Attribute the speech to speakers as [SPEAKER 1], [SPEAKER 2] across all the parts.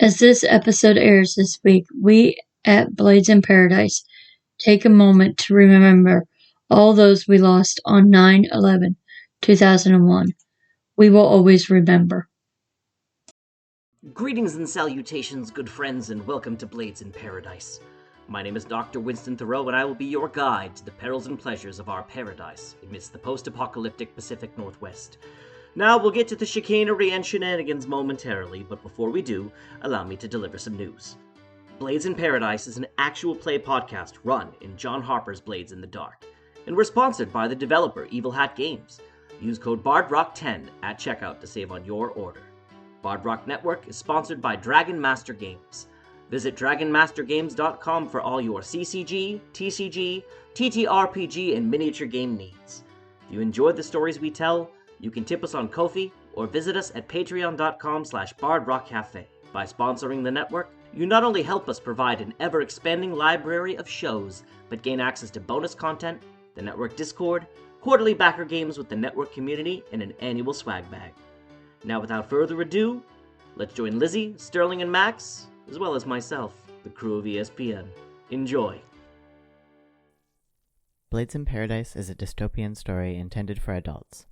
[SPEAKER 1] As this episode airs this week, we at Blades in Paradise take a moment to remember all those we lost on 9/11/2001. We will always remember.
[SPEAKER 2] Greetings and salutations, good friends, and welcome to Blades in Paradise. My name is Dr. Winston Thoreau, and I will be your guide to the perils and pleasures of our paradise amidst the post-apocalyptic Pacific Northwest. Now, we'll get to the chicanery and shenanigans momentarily, but before we do, allow me to deliver some news. Blades in Paradise is an actual play podcast run in John Harper's Blades in the Dark, and we're sponsored by the developer Evil Hat Games. Use code BARDROCK10 at checkout to save on your order. Bard Rock Network is sponsored by Dragon Master Games. Visit dragonmastergames.com for all your CCG, TCG, TTRPG, and miniature game needs. If you enjoyed the stories we tell, you can tip us on Ko-fi or visit us at patreon.com/bardrockcafe. By sponsoring the network, you not only help us provide an ever-expanding library of shows, but gain access to bonus content, the network Discord, quarterly backer games with the network community, and an annual swag bag. Now, without further ado, let's join Lizzie, Sterling, and Max, as well as myself, the crew of ESPN. Enjoy.
[SPEAKER 3] Blades in Paradise is a dystopian story intended for adults.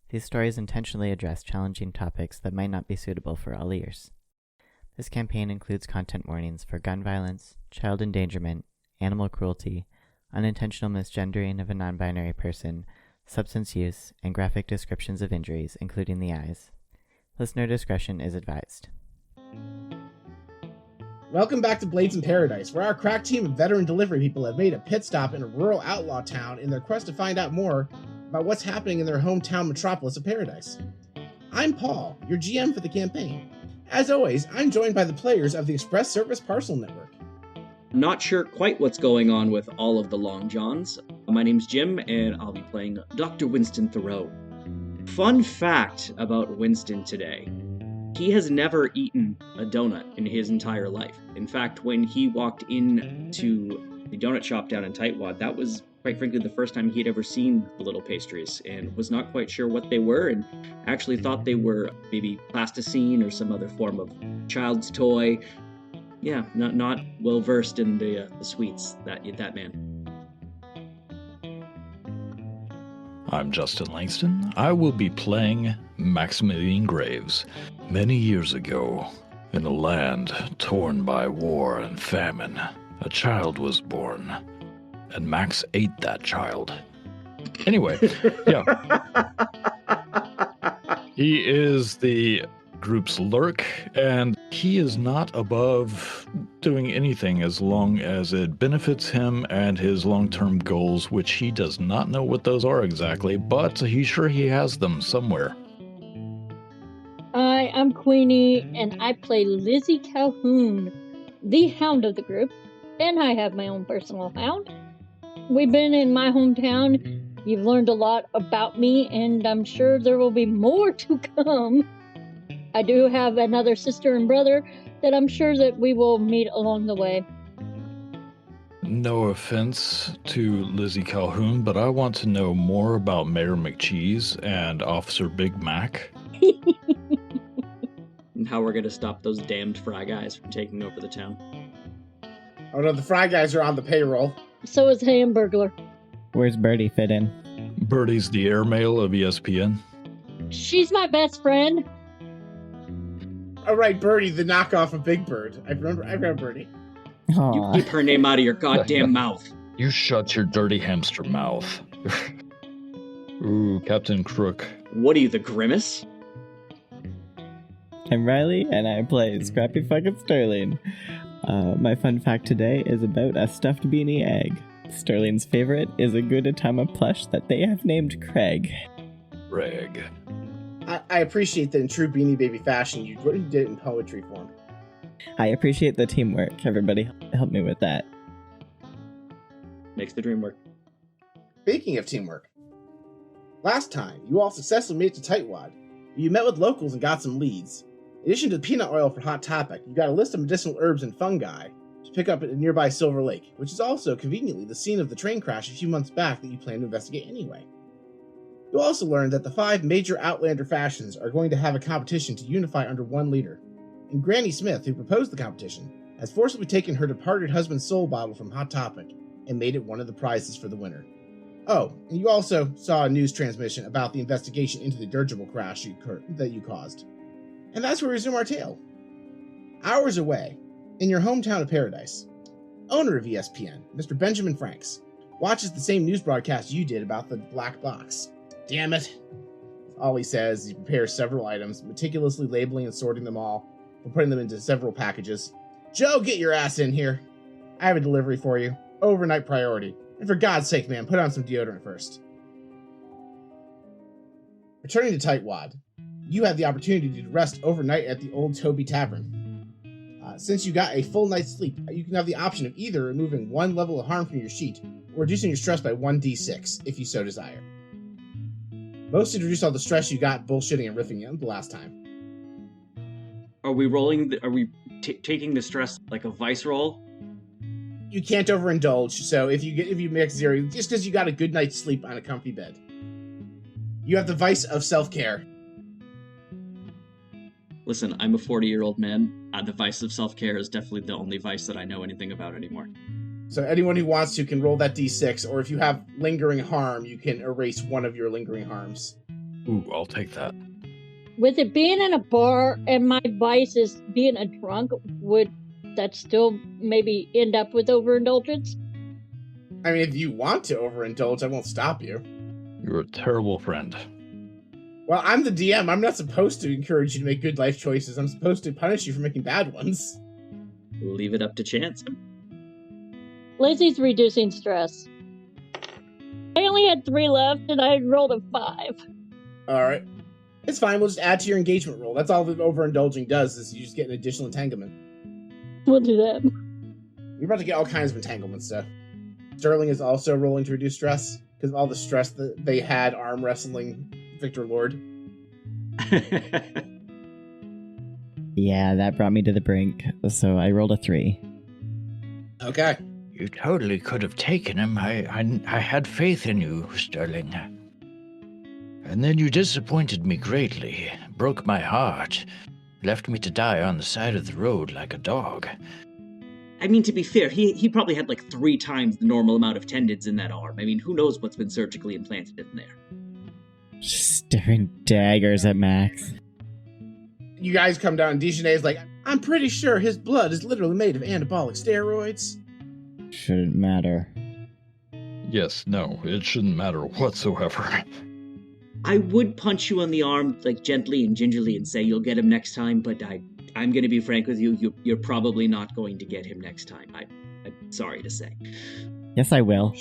[SPEAKER 3] These stories intentionally address challenging topics that might not be suitable for all ears. This campaign includes content warnings for gun violence, child endangerment, animal cruelty, unintentional misgendering of a non-binary person, substance use, and graphic descriptions of injuries, including the eyes. Listener discretion is advised.
[SPEAKER 4] Welcome back to Blades in Paradise, where our crack team of veteran delivery people have made a pit stop in a rural outlaw town in their quest to find out more about what's happening in their hometown metropolis of Paradise. I'm Paul, your GM for the campaign. As always, I'm joined by the players of the Express Service Parcel Network.
[SPEAKER 5] Not sure quite what's going on with all of the Long Johns. My name's Jim, and I'll be playing Dr. Winston Thoreau. Fun fact about Winston today. He has never eaten a donut in his entire life. In fact, when he walked into the donut shop down in Tightwad, that was, quite frankly, the first time he had ever seen the little pastries and was not quite sure what they were and actually thought they were maybe plasticine or some other form of child's toy. Yeah, not well versed in the sweets, that man.
[SPEAKER 6] I'm Justin Langston. I will be playing Maximilian Graves. Many years ago, in a land torn by war and famine, a child was born, and Max ate that child. Anyway, yeah. He is the group's lurk, and he is not above doing anything as long as it benefits him and his long-term goals, which he does not know what those are exactly, but he's sure he has them somewhere.
[SPEAKER 7] Hi, I'm Queenie, and I play Lizzie Calhoun, the hound of the group, and I have my own personal hound. We've been in my hometown. You've learned a lot about me, and I'm sure there will be more to come. I do have another sister and brother that I'm sure that we will meet along the way.
[SPEAKER 6] No offense to Lizzie Calhoun, but I want to know more about Mayor McCheese and Officer Big Mac.
[SPEAKER 5] And how we're going to stop those damned fry guys from taking over the town.
[SPEAKER 4] Oh no, the Fry Guys are on the payroll.
[SPEAKER 7] So is Hamburglar.
[SPEAKER 3] Where's Birdie fit in?
[SPEAKER 6] Birdie's the airmail of ESPN.
[SPEAKER 7] She's my best friend.
[SPEAKER 4] Oh right, Birdie, the knockoff of Big Bird. I remember Birdie.
[SPEAKER 5] You keep her name out of your goddamn mouth.
[SPEAKER 6] You shut your dirty hamster mouth. Ooh, Captain Crook.
[SPEAKER 5] What are you, the Grimace?
[SPEAKER 3] I'm Riley, and I play Scrappy fucking Sterling. My fun fact today is about a stuffed beanie egg. Sterling's favorite is a Gudetama plush that they have named Craig.
[SPEAKER 6] Craig.
[SPEAKER 4] I appreciate that in true Beanie Baby fashion, you did it in poetry form.
[SPEAKER 3] I appreciate the teamwork. Everybody help me with that.
[SPEAKER 5] Makes the dream work.
[SPEAKER 4] Speaking of teamwork, last time you all successfully made it to Tightwad. You met with locals and got some leads. In addition to peanut oil for Hot Topic, you got a list of medicinal herbs and fungi to pick up at a nearby Silver Lake, which is also conveniently the scene of the train crash a few months back that you plan to investigate anyway. You also learned that the 5 major Outlander factions are going to have a competition to unify under one leader. and Granny Smith, who proposed the competition, has forcibly taken her departed husband's soul bottle from Hot Topic and made it one of the prizes for the winner. Oh, and you also saw a news transmission about the investigation into the dirigible crash that you caused. And that's where we resume our tale. Hours away, in your hometown of Paradise, owner of ESPN, Mr. Benjamin Franks, watches the same news broadcast you did about the black box. Damn it. All he says is he prepares several items, meticulously labeling and sorting them all, and putting them into several packages. Joe, get your ass in here. I have a delivery for you. Overnight priority. And for God's sake, man, put on some deodorant first. Returning to Tightwad, you had the opportunity to rest overnight at the Old Toby Tavern. Since you got a full night's sleep, you can have the option of either removing one level of harm from your sheet or reducing your stress by 1d6, if you so desire. Mostly to reduce all the stress you got bullshitting and riffing on the last time.
[SPEAKER 5] Are we taking the stress like a vice roll?
[SPEAKER 4] You can't overindulge, so if you make 0, just because you got a good night's sleep on a comfy bed. You have the vice of self-care.
[SPEAKER 5] Listen, I'm a 40-year-old man. The vice of self-care is definitely the only vice that I know anything about anymore.
[SPEAKER 4] So anyone who wants to can roll that d6, or if you have lingering harm, you can erase one of your lingering harms.
[SPEAKER 6] Ooh, I'll take that.
[SPEAKER 7] With it being in a bar and my vice is being a drunk, would that still maybe end up with overindulgence?
[SPEAKER 4] I mean, if you want to overindulge, I won't stop you.
[SPEAKER 6] You're a terrible friend.
[SPEAKER 4] Well, I'm the DM. I'm not supposed to encourage you to make good life choices. I'm supposed to punish you for making bad ones.
[SPEAKER 5] Leave it up to chance.
[SPEAKER 7] Lizzie's reducing stress. I only had 3 left and I rolled a 5.
[SPEAKER 4] Alright. It's fine. We'll just add to your engagement roll. That's all that overindulging does, is you just get an additional entanglement.
[SPEAKER 7] We'll do that.
[SPEAKER 4] You're about to get all kinds of entanglements, so. Sterling is also rolling to reduce stress, because of all the stress that they had arm wrestling Victor Lord.
[SPEAKER 3] Yeah, that brought me to the brink, so I rolled a 3.
[SPEAKER 4] Okay.
[SPEAKER 6] You totally could have taken him. I had faith in you, Sterling. And then you disappointed me greatly, broke my heart, left me to die on the side of the road like a dog.
[SPEAKER 5] I mean, to be fair, he probably had like 3 times the normal amount of tendons in that arm. I mean, who knows what's been surgically implanted in there.
[SPEAKER 3] Staring daggers at Max.
[SPEAKER 4] You guys come down and Dijonay's like, I'm pretty sure his blood is literally made of anabolic steroids.
[SPEAKER 3] Shouldn't matter.
[SPEAKER 6] Yes, no, it shouldn't matter whatsoever.
[SPEAKER 5] I would punch you on the arm, like, gently and gingerly and say you'll get him next time, but I'm going to be frank with you, you're probably not going to get him next time. I'm sorry to say.
[SPEAKER 3] Yes, I will.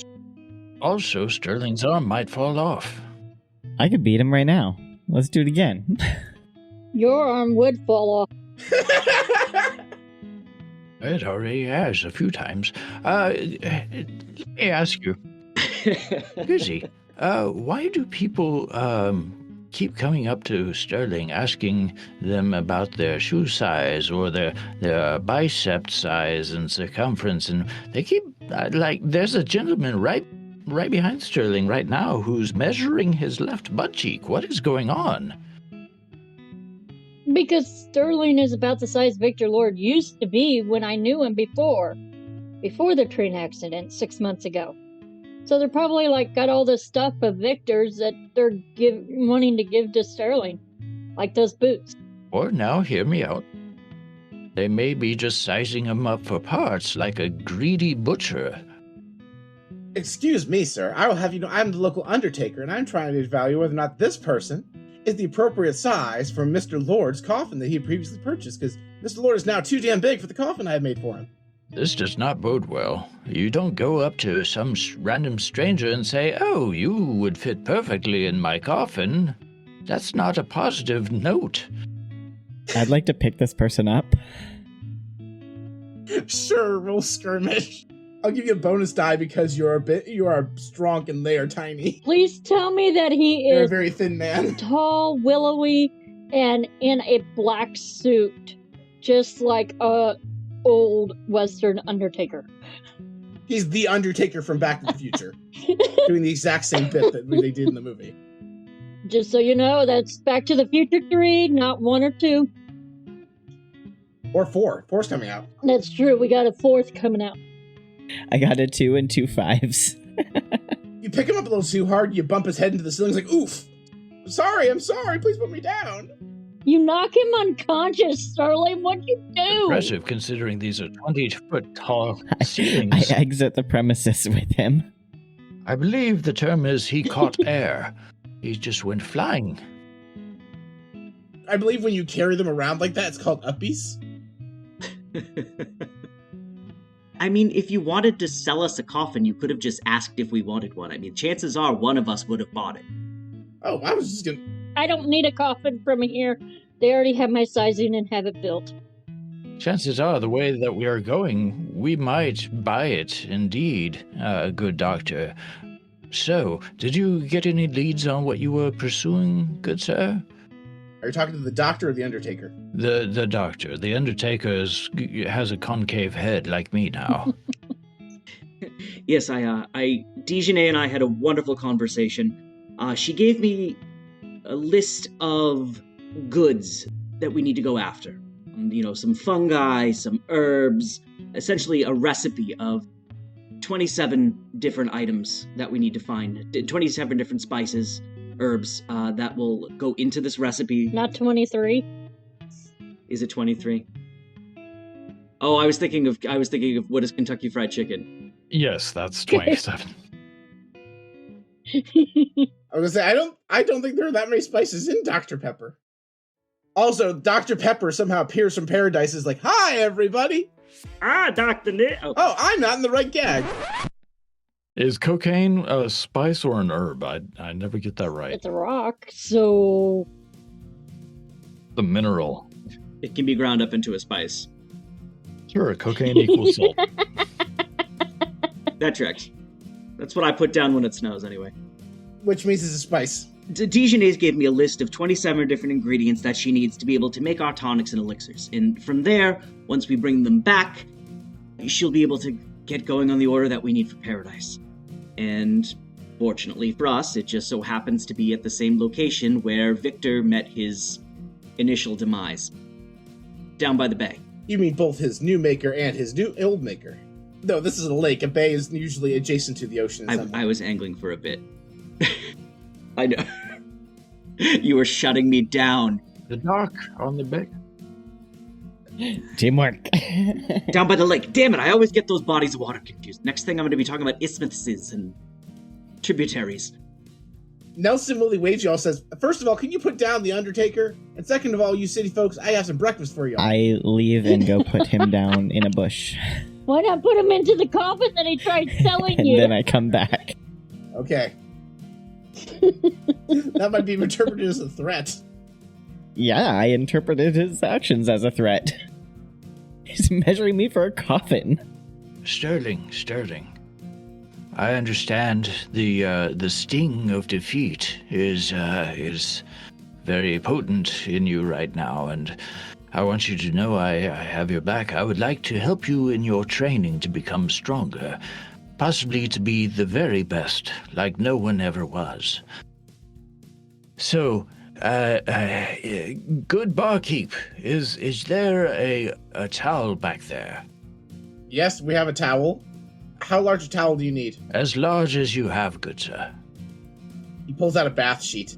[SPEAKER 6] Also, Sterling's arm might fall off.
[SPEAKER 3] I could beat him right now. Let's do it again.
[SPEAKER 7] Your arm would fall off.
[SPEAKER 6] It already has a few times. Let me ask you, Lizzie, why do people keep coming up to Sterling asking them about their shoe size or their bicep size and circumference, and they keep there's a gentleman right behind Sterling right now who's measuring his left butt cheek. What is going on?
[SPEAKER 7] Because Sterling is about the size Victor Lord used to be when I knew him before the train accident 6 months ago. So they're probably got all this stuff of Victor's that they're wanting to give to Sterling, like those boots.
[SPEAKER 6] Or now, hear me out. They may be just sizing him up for parts like a greedy butcher.
[SPEAKER 4] Excuse me, sir. I will have you know I'm the local undertaker, and I'm trying to evaluate whether or not this person is the appropriate size for Mr. Lord's coffin that he had previously purchased, because Mr. Lord is now too damn big for the coffin I had made for him.
[SPEAKER 6] This does not bode well. You don't go up to some random stranger and say, "Oh, you would fit perfectly in my coffin." That's not a positive note.
[SPEAKER 3] I'd like to pick this person up.
[SPEAKER 4] Sure, roll skirmish. I'll give you a bonus die because you are strong and they are tiny.
[SPEAKER 7] Please tell me that he
[SPEAKER 4] You're a
[SPEAKER 7] is
[SPEAKER 4] very thin man.
[SPEAKER 7] tall, willowy, and in a black suit, just like a old Western Undertaker.
[SPEAKER 4] He's the Undertaker from Back to the Future, doing the exact same bit that they did in the movie.
[SPEAKER 7] Just so you know, that's Back to the Future 3, not 1 or 2.
[SPEAKER 4] Or 4. 4's coming out.
[SPEAKER 7] That's true. We got a 4th coming out.
[SPEAKER 8] I got a 2 and 2 5s.
[SPEAKER 4] You pick him up a little too hard, you bump his head into the ceiling. He's like, oof. I'm sorry, please put me down.
[SPEAKER 7] You knock him unconscious, Sterling. What'd you do?
[SPEAKER 6] Impressive, considering these are 20-foot tall
[SPEAKER 8] I
[SPEAKER 6] ceilings.
[SPEAKER 8] exit the premises with him.
[SPEAKER 6] I believe the term is he caught air. He just went flying.
[SPEAKER 4] I believe when you carry them around like that, it's called uppies.
[SPEAKER 2] I mean, if you wanted to sell us a coffin, you could have just asked if we wanted one. I mean, chances are one of us would have bought it.
[SPEAKER 4] Oh, I was just gonna...
[SPEAKER 7] I don't need a coffin from here. They already have my sizing and have it built.
[SPEAKER 6] Chances are, the way that we are going, we might buy it, indeed, good doctor. So, did you get any leads on what you were pursuing, good sir?
[SPEAKER 4] Are you talking to the doctor or the undertaker?
[SPEAKER 6] The doctor. The undertaker has a concave head like me now.
[SPEAKER 5] Yes, Dijonay and I had a wonderful conversation. She gave me a list of goods that we need to go after. Some fungi, some herbs, essentially a recipe of 27 different items that we need to find, 27 different spices, herbs that will go into this recipe.
[SPEAKER 7] Not 23.
[SPEAKER 5] Is it 23? Oh, I was thinking of what is Kentucky Fried Chicken.
[SPEAKER 6] Yes, that's 27.
[SPEAKER 4] I was gonna say, I don't think there are that many spices in Dr. Pepper. Also, Dr. Pepper somehow appears from paradise is like, hi, everybody!
[SPEAKER 5] Dr. Nick!
[SPEAKER 4] Oh, I'm not in the right gag.
[SPEAKER 6] Is cocaine a spice or an herb? I never get that right.
[SPEAKER 7] It's a rock, so...
[SPEAKER 6] The mineral.
[SPEAKER 5] It can be ground up into a spice.
[SPEAKER 6] Sure, cocaine equals salt.
[SPEAKER 5] That tracks. That's what I put down when it snows, anyway.
[SPEAKER 4] Which means it's a spice.
[SPEAKER 5] Dijonay gave me a list of 27 different ingredients that she needs to be able to make our tonics and elixirs. And from there, once we bring them back, she'll be able to get going on the order that we need for Paradise. And fortunately for us, it just so happens to be at the same location where Victor met his initial demise. Down by the bay.
[SPEAKER 4] You mean both his new maker and his new old maker? No, this is a lake. A bay is usually adjacent to the ocean.
[SPEAKER 5] I was angling for a bit. I know. You were shutting me down.
[SPEAKER 6] The dock on the bay.
[SPEAKER 8] Teamwork.
[SPEAKER 5] Down by the lake. Damn it, I always get those bodies of water confused. Next thing I'm going to be talking about isthmuses and tributaries.
[SPEAKER 4] Nelson Willie waves you all, says, first of all, can you put down the Undertaker? And second of all, you city folks, I have some breakfast for you all.
[SPEAKER 8] I leave and go put him down in a bush.
[SPEAKER 7] Why not put him into the coffin that he tried selling
[SPEAKER 8] And
[SPEAKER 7] you?
[SPEAKER 8] then I come back.
[SPEAKER 4] Okay. That might be interpreted as a threat.
[SPEAKER 8] Yeah, I interpreted his actions as a threat. He's measuring me for a coffin.
[SPEAKER 6] Sterling. I understand the sting of defeat is very potent in you right now, and I want you to know I have your back. I would like to help you in your training to become stronger, possibly to be the very best, like no one ever was. So, good barkeep, is there a towel back there?
[SPEAKER 4] Yes, we have a towel. How large a towel do you need?
[SPEAKER 6] As large as you have, good sir.
[SPEAKER 4] He pulls out a bath sheet.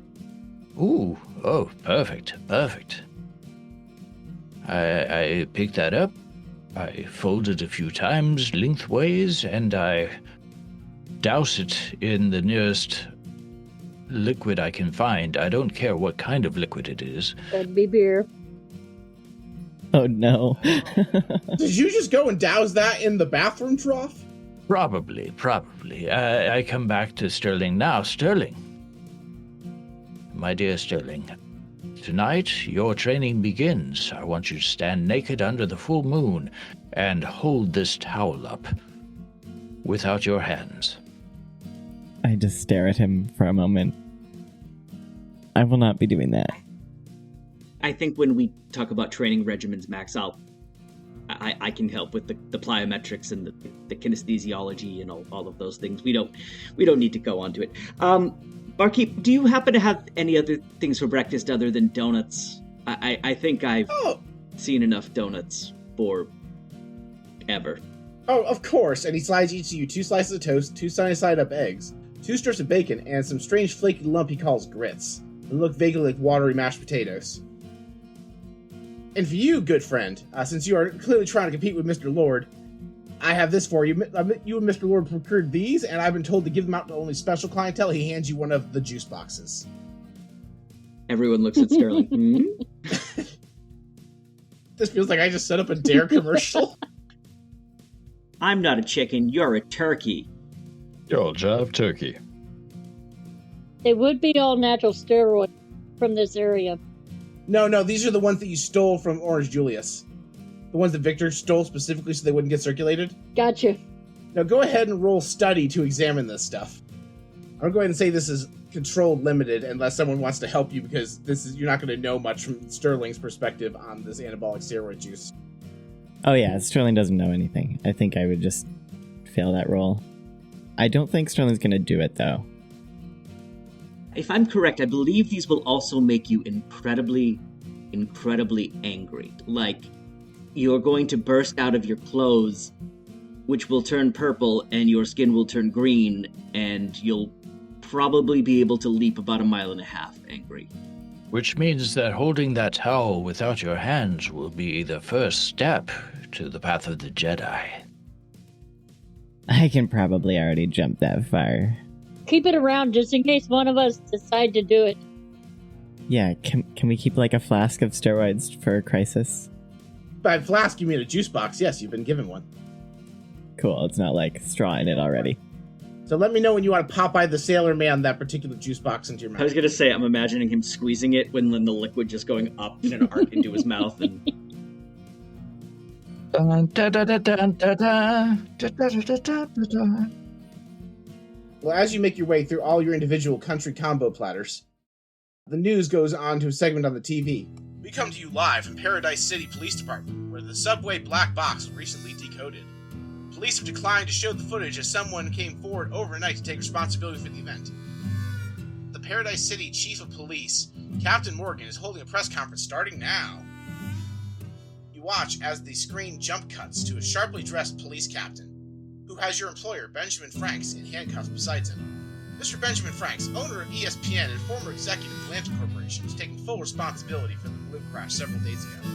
[SPEAKER 6] Ooh, oh, perfect. I picked that up, I fold it a few times lengthways, and I douse it in the nearest liquid I can find. I don't care what kind of liquid it is.
[SPEAKER 7] That'd be beer.
[SPEAKER 8] Oh no.
[SPEAKER 4] Did you just go and douse that in the bathroom trough?
[SPEAKER 6] Probably. I come back to Sterling now. Sterling. My dear Sterling, tonight your training begins. I want you to stand naked under the full moon and hold this towel up without your hands.
[SPEAKER 8] I just stare at him for a moment. I will not be doing that.
[SPEAKER 5] I think when we talk about training regimens, Max, I can help with the plyometrics and the kinesthesiology and all of those things. We don't need to go on to it. Barkeep, do you happen to have any other things for breakfast other than donuts? I think I've...
[SPEAKER 4] Oh,
[SPEAKER 5] seen enough donuts for ever.
[SPEAKER 4] Oh, of course. And he slides each of you 2 slices of toast, 2 sunny-side-up eggs, 2 strips of bacon, and some strange flaky lump he calls grits. They look vaguely like watery mashed potatoes. And for you, good friend, since you are clearly trying to compete with Mr. Lord, I have this for you. You and Mr. Lord procured these, and I've been told to give them out to only special clientele. He hands you one of the juice boxes.
[SPEAKER 5] Everyone looks at Sterling.
[SPEAKER 4] This feels like I just set up a Dare commercial.
[SPEAKER 5] I'm not a chicken, you're a turkey.
[SPEAKER 6] You'll jive turkey.
[SPEAKER 7] They would be all natural steroids from this area.
[SPEAKER 4] No, these are the ones that you stole from Orange Julius. The ones that Victor stole specifically so they wouldn't get circulated.
[SPEAKER 7] Gotcha.
[SPEAKER 4] Now go ahead and roll study to examine this stuff. I'll go ahead and say this is controlled limited unless someone wants to help you, because you're not going to know much from Sterling's perspective on this anabolic steroid juice.
[SPEAKER 8] Oh yeah, Sterling doesn't know anything. I think I would just fail that roll. I don't think Sterling's gonna do it, though.
[SPEAKER 5] If I'm correct, I believe these will also make you incredibly, incredibly angry. Like, you're going to burst out of your clothes, which will turn purple, and your skin will turn green, and you'll probably be able to leap about 1.5 miles angry.
[SPEAKER 6] Which means that holding that towel without your hands will be the first step to the path of the Jedi.
[SPEAKER 8] I can probably already jump that far.
[SPEAKER 7] Keep it around just in case one of us decide to do it.
[SPEAKER 8] Yeah, can we keep like a flask of steroids for a crisis?
[SPEAKER 4] By flask, you mean a juice box. Yes, you've been given one.
[SPEAKER 8] Cool, it's not like straw in it already.
[SPEAKER 4] So let me know when you want to Popeye the Sailor Man that particular juice box into your mouth.
[SPEAKER 5] I was going to say, I'm imagining him squeezing it when the liquid just going up in an arc into his mouth. And...
[SPEAKER 4] Well, as you make your way through all your individual country combo platters, the news goes on to a segment on the TV. We come to you live from Paradise City Police Department, where the subway black box was recently decoded. Police have declined to show the footage as someone came forward overnight to take responsibility for the event. The Paradise City Chief of Police, Captain Morgan, is holding a press conference starting now. You watch as the screen jump cuts to a sharply dressed police captain, who has your employer, Benjamin Franks, in handcuffs beside him. Mr. Benjamin Franks, owner of ESPN and former executive of Atlanta Corporation, is taking full responsibility for the balloon crash several days ago.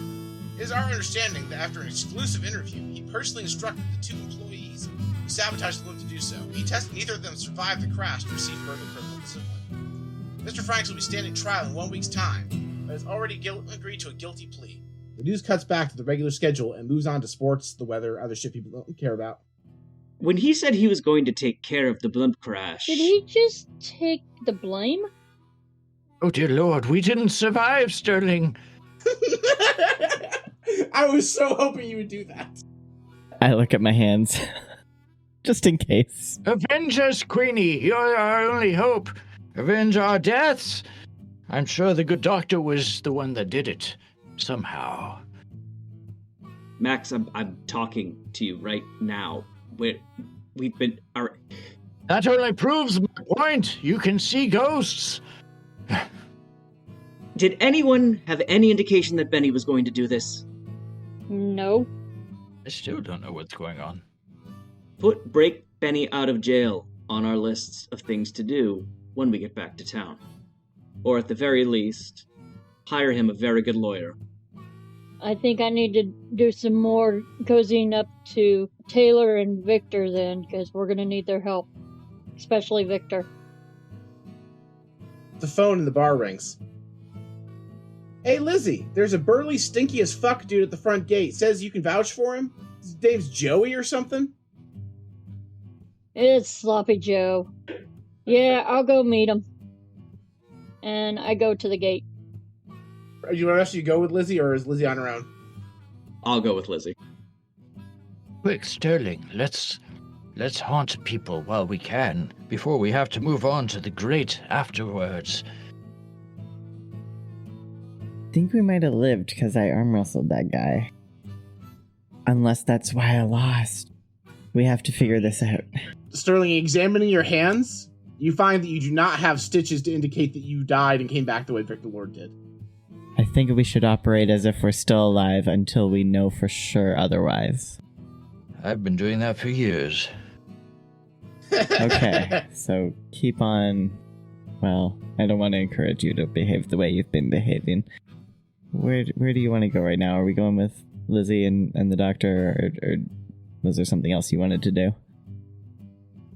[SPEAKER 4] It is our understanding that after an exclusive interview, he personally instructed the 2 employees who sabotaged the balloon to do so. He tested neither of them survived the crash to receive further criminal discipline. Mr. Franks will be standing trial in 1 week's time, but has already agreed to a guilty plea. The news cuts back to the regular schedule and moves on to sports, the weather, other shit people don't care about.
[SPEAKER 5] When he said he was going to take care of the blimp crash...
[SPEAKER 7] Did he just take the blame?
[SPEAKER 6] Oh dear Lord, we didn't survive, Sterling.
[SPEAKER 4] I was so hoping you would do that.
[SPEAKER 8] I look at my hands. Just in case.
[SPEAKER 6] Avenge us, Queenie. You're our only hope. Avenge our deaths. I'm sure the good doctor was the one that did it. Somehow.
[SPEAKER 5] Max, I'm talking to you right now. We've been...
[SPEAKER 6] That only proves my point. You can see ghosts.
[SPEAKER 5] Did anyone have any indication that Bennie was going to do this?
[SPEAKER 7] No.
[SPEAKER 6] I still don't know what's going on.
[SPEAKER 5] Break Bennie out of jail on our lists of things to do when we get back to town. Or at the very least, hire him a very good lawyer.
[SPEAKER 7] I think I need to do some more cozying up to Taylor and Victor then, because we're going to need their help. Especially Victor.
[SPEAKER 4] The phone in the bar rings. Hey, Lizzie, there's a burly, stinky as fuck dude at the front gate. Says you can vouch for him? His name's Joey or something?
[SPEAKER 7] It's Sloppy Joe. Yeah, I'll go meet him. And I go to the gate.
[SPEAKER 4] Do you want to go with Lizzie, or is Lizzie on her own?
[SPEAKER 5] I'll go with Lizzie.
[SPEAKER 6] Quick, Sterling, let's haunt people while we can, before we have to move on to the great afterwards.
[SPEAKER 8] I think we might have lived because I arm wrestled that guy. Unless that's why I lost. We have to figure this out.
[SPEAKER 4] Sterling, examining your hands, you find that you do not have stitches to indicate that you died and came back the way Victor Lord did.
[SPEAKER 8] I think we should operate as if we're still alive until we know for sure otherwise.
[SPEAKER 6] I've been doing that for years.
[SPEAKER 8] Okay, so keep on... Well, I don't want to encourage you to behave the way you've been behaving. Where do you want to go right now? Are we going with Lizzie and the doctor, or was there something else you wanted to do?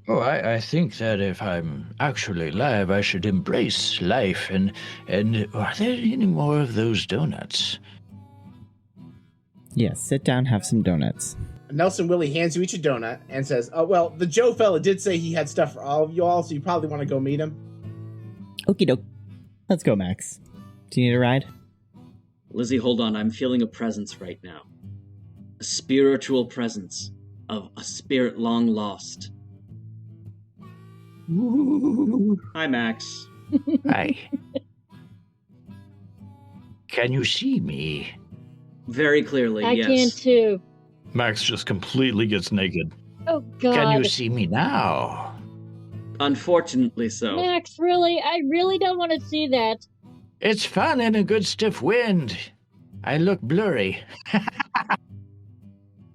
[SPEAKER 6] Oh, I think that if I'm actually alive, I should embrace life, and are there any more of those donuts?
[SPEAKER 8] Yes, sit down, have some donuts.
[SPEAKER 4] Nelson Willie hands you each a donut and says, "Oh, well, the Joe fella did say he had stuff for all of you all, so you probably want to go meet him."
[SPEAKER 8] Okie doke. Let's go, Max. Do you need a ride?
[SPEAKER 5] Lizzie, hold on. I'm feeling a presence right now. A spiritual presence of a spirit long lost.
[SPEAKER 6] Ooh.
[SPEAKER 5] Hi, Max.
[SPEAKER 6] Hi. Can you see me?
[SPEAKER 5] Very clearly,
[SPEAKER 7] I
[SPEAKER 5] yes.
[SPEAKER 7] can too.
[SPEAKER 6] Max just completely gets naked.
[SPEAKER 7] Oh, God.
[SPEAKER 6] Can you see me now?
[SPEAKER 5] Unfortunately so.
[SPEAKER 7] Max, really? I really don't want to see that.
[SPEAKER 6] It's fun in a good stiff wind. I look blurry.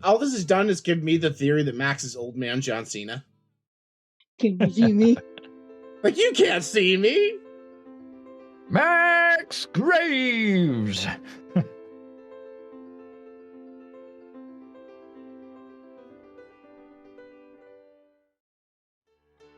[SPEAKER 4] All this has done is give me the theory that Max is old man John Cena.
[SPEAKER 7] Can you see me?
[SPEAKER 4] Like, you can't see me!
[SPEAKER 6] Max Graves!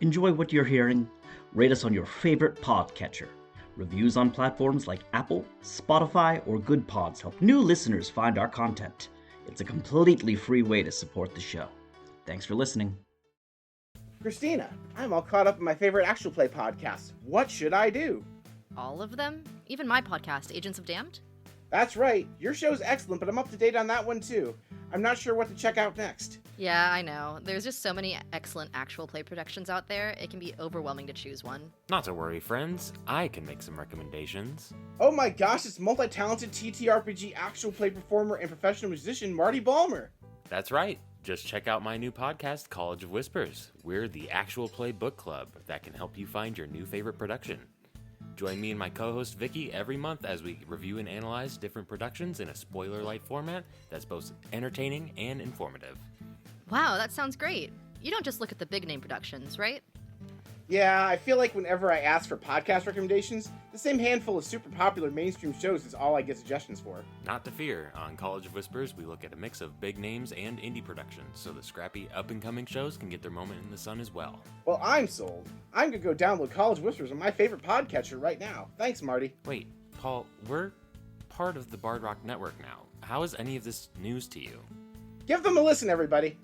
[SPEAKER 2] Enjoy what you're hearing? Rate us on your favorite podcatcher. Reviews on platforms like Apple, Spotify, or Good Pods help new listeners find our content. It's a completely free way to support the show. Thanks for listening.
[SPEAKER 4] Christina, I'm all caught up in my favorite actual play podcasts. What should I do?
[SPEAKER 9] All of them? Even my podcast, Agents of Damned?
[SPEAKER 4] That's right. Your show's excellent, but I'm up to date on that one too. I'm not sure what to check out next.
[SPEAKER 9] Yeah, I know. There's just so many excellent actual play productions out there, it can be overwhelming to choose one.
[SPEAKER 10] Not to worry, friends. I can make some recommendations.
[SPEAKER 4] Oh my gosh, it's multi-talented TTRPG actual play performer and professional musician Marty Balmer.
[SPEAKER 10] That's right. Just check out my new podcast, College of Whispers. We're the actual play book club that can help you find your new favorite production. Join me and my co-host Vicky every month as we review and analyze different productions in a spoiler-light format that's both entertaining and informative.
[SPEAKER 9] Wow, that sounds great. You don't just look at the big name productions, right?
[SPEAKER 4] Yeah, I feel like whenever I ask for podcast recommendations, the same handful of super popular mainstream shows is all I get suggestions for.
[SPEAKER 10] Not to fear, on College of Whispers, we look at a mix of big names and indie productions, so the scrappy up-and-coming shows can get their moment in the sun as well.
[SPEAKER 4] Well, I'm sold. I'm gonna go download College Whispers on my favorite podcatcher right now. Thanks, Marty.
[SPEAKER 10] Wait, Paul, we're part of the Bard Rock Network now. How is any of this news to you?
[SPEAKER 4] Give them a listen, everybody.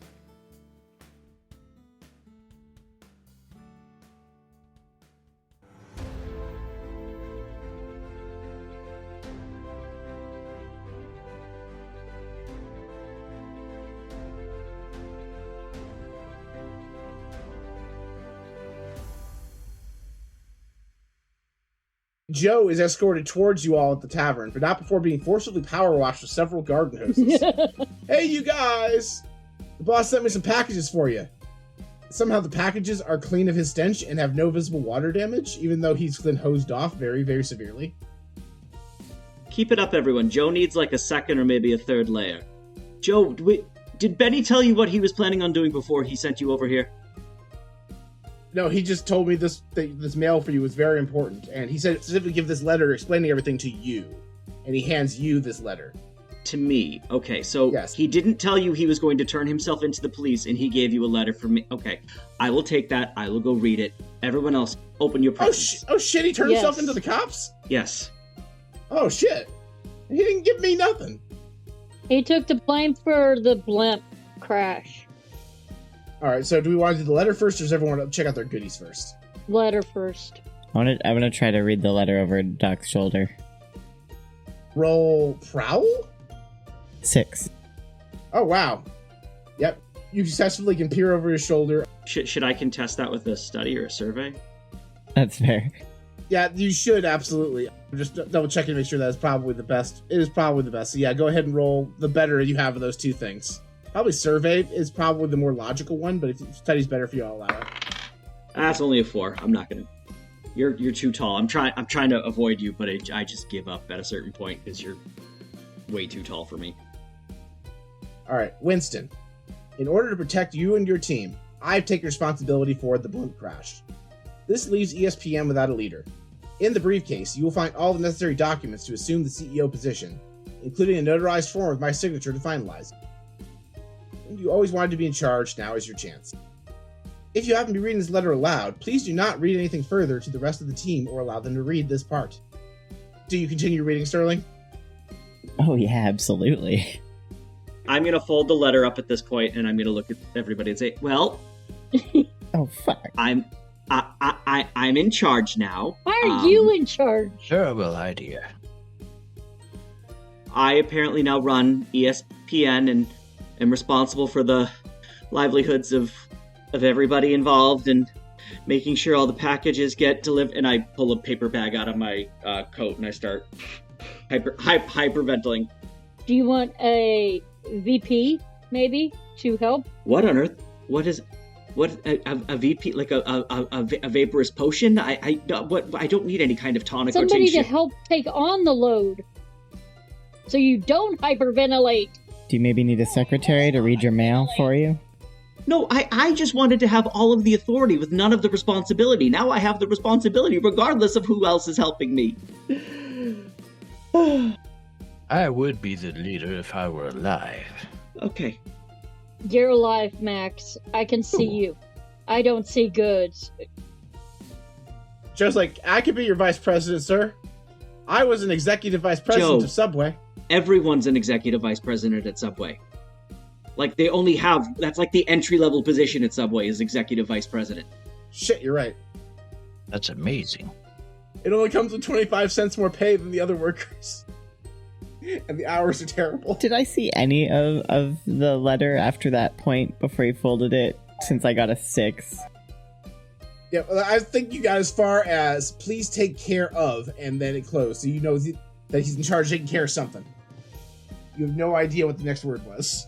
[SPEAKER 4] Joe is escorted towards you all at the tavern, but not before being forcibly power washed with several garden hoses. Hey, you guys! The boss sent me some packages for you. Somehow the packages are clean of his stench and have no visible water damage, even though he's been hosed off very, very severely.
[SPEAKER 5] Keep it up, everyone. Joe needs like a second or maybe a third layer. Joe, did Bennie tell you what he was planning on doing before he sent you over here?
[SPEAKER 4] No, he just told me this mail for you was very important, and he said specifically give this letter explaining everything to you. And he hands you this letter.
[SPEAKER 5] To me. Okay, so
[SPEAKER 4] yes.
[SPEAKER 5] He didn't tell you he was going to turn himself into the police, and he gave you a letter for me. Okay, I will take that. I will go read it. Everyone else, open your presents.
[SPEAKER 4] Oh shit, he turned himself into the cops?
[SPEAKER 5] Yes.
[SPEAKER 4] Oh shit. He didn't give me nothing.
[SPEAKER 7] He took the blame for the blimp crash.
[SPEAKER 4] Alright, so do we want to do the letter first, or does everyone want to check out their goodies first?
[SPEAKER 7] Letter first.
[SPEAKER 8] I want to try to read the letter over Doc's shoulder.
[SPEAKER 4] Roll prowl?
[SPEAKER 8] 6.
[SPEAKER 4] Oh, wow. Yep. You successfully can peer over his shoulder.
[SPEAKER 5] Should I contest that with a study or a survey?
[SPEAKER 8] That's fair.
[SPEAKER 4] Yeah, you should, absolutely. Just double checking to make sure that is probably the best. It is probably the best. So yeah, go ahead and roll the better you have of those two things. Probably survey is probably the more logical one, but if study's better for you, I'll allow it.
[SPEAKER 5] That's only a 4. I'm not gonna. You're too tall. I'm trying to avoid you, but I just give up at a certain point because you're way too tall for me.
[SPEAKER 4] All right, Winston. In order to protect you and your team, I take responsibility for the blimp crash. This leaves ESPN without a leader. In the briefcase, you will find all the necessary documents to assume the CEO position, including a notarized form with my signature to finalize. You always wanted to be in charge, now is your chance. If you happen to be reading this letter aloud, please do not read anything further to the rest of the team or allow them to read this part. Do you continue reading, Sterling?
[SPEAKER 8] Oh yeah, absolutely.
[SPEAKER 5] I'm gonna fold the letter up at this point, and I'm gonna look at everybody and say, "Well,
[SPEAKER 8] oh fuck,
[SPEAKER 5] I'm in charge now.
[SPEAKER 7] Why are you in charge?
[SPEAKER 6] Terrible idea.
[SPEAKER 5] I apparently now run ESPN and am responsible for the livelihoods of everybody involved and making sure all the packages get delivered." And I pull a paper bag out of my coat and I start hyperventilating.
[SPEAKER 7] Do you want a VP, maybe, to help?
[SPEAKER 5] What on earth? What a VP, like a vaporous potion? I don't need any kind of tonic or
[SPEAKER 7] Somebody
[SPEAKER 5] tincture.
[SPEAKER 7] to help take on the load, so you don't hyperventilate.
[SPEAKER 8] Do you maybe need a secretary to read your mail for you?
[SPEAKER 5] No, I just wanted to have all of the authority with none of the responsibility. Now I have the responsibility regardless of who else is helping me.
[SPEAKER 6] I would be the leader if I were alive.
[SPEAKER 5] Okay.
[SPEAKER 7] You're alive, Max. I can see you. I don't see good.
[SPEAKER 4] Joe's like, I could be your vice president, sir. I was an executive vice president of Subway.
[SPEAKER 5] Everyone's an executive vice president at Subway. Like, they only have... That's like the entry-level position at Subway is executive vice president.
[SPEAKER 4] Shit, you're right.
[SPEAKER 6] That's amazing.
[SPEAKER 4] It only comes with 25 cents more pay than the other workers. And the hours are terrible.
[SPEAKER 8] Did I see any of the letter after that point before he folded it, since I got a 6?
[SPEAKER 4] Yeah, I think you got as far as please take care of, and then it closed. So you know that he's in charge of taking care of something. You have no idea what the next word was.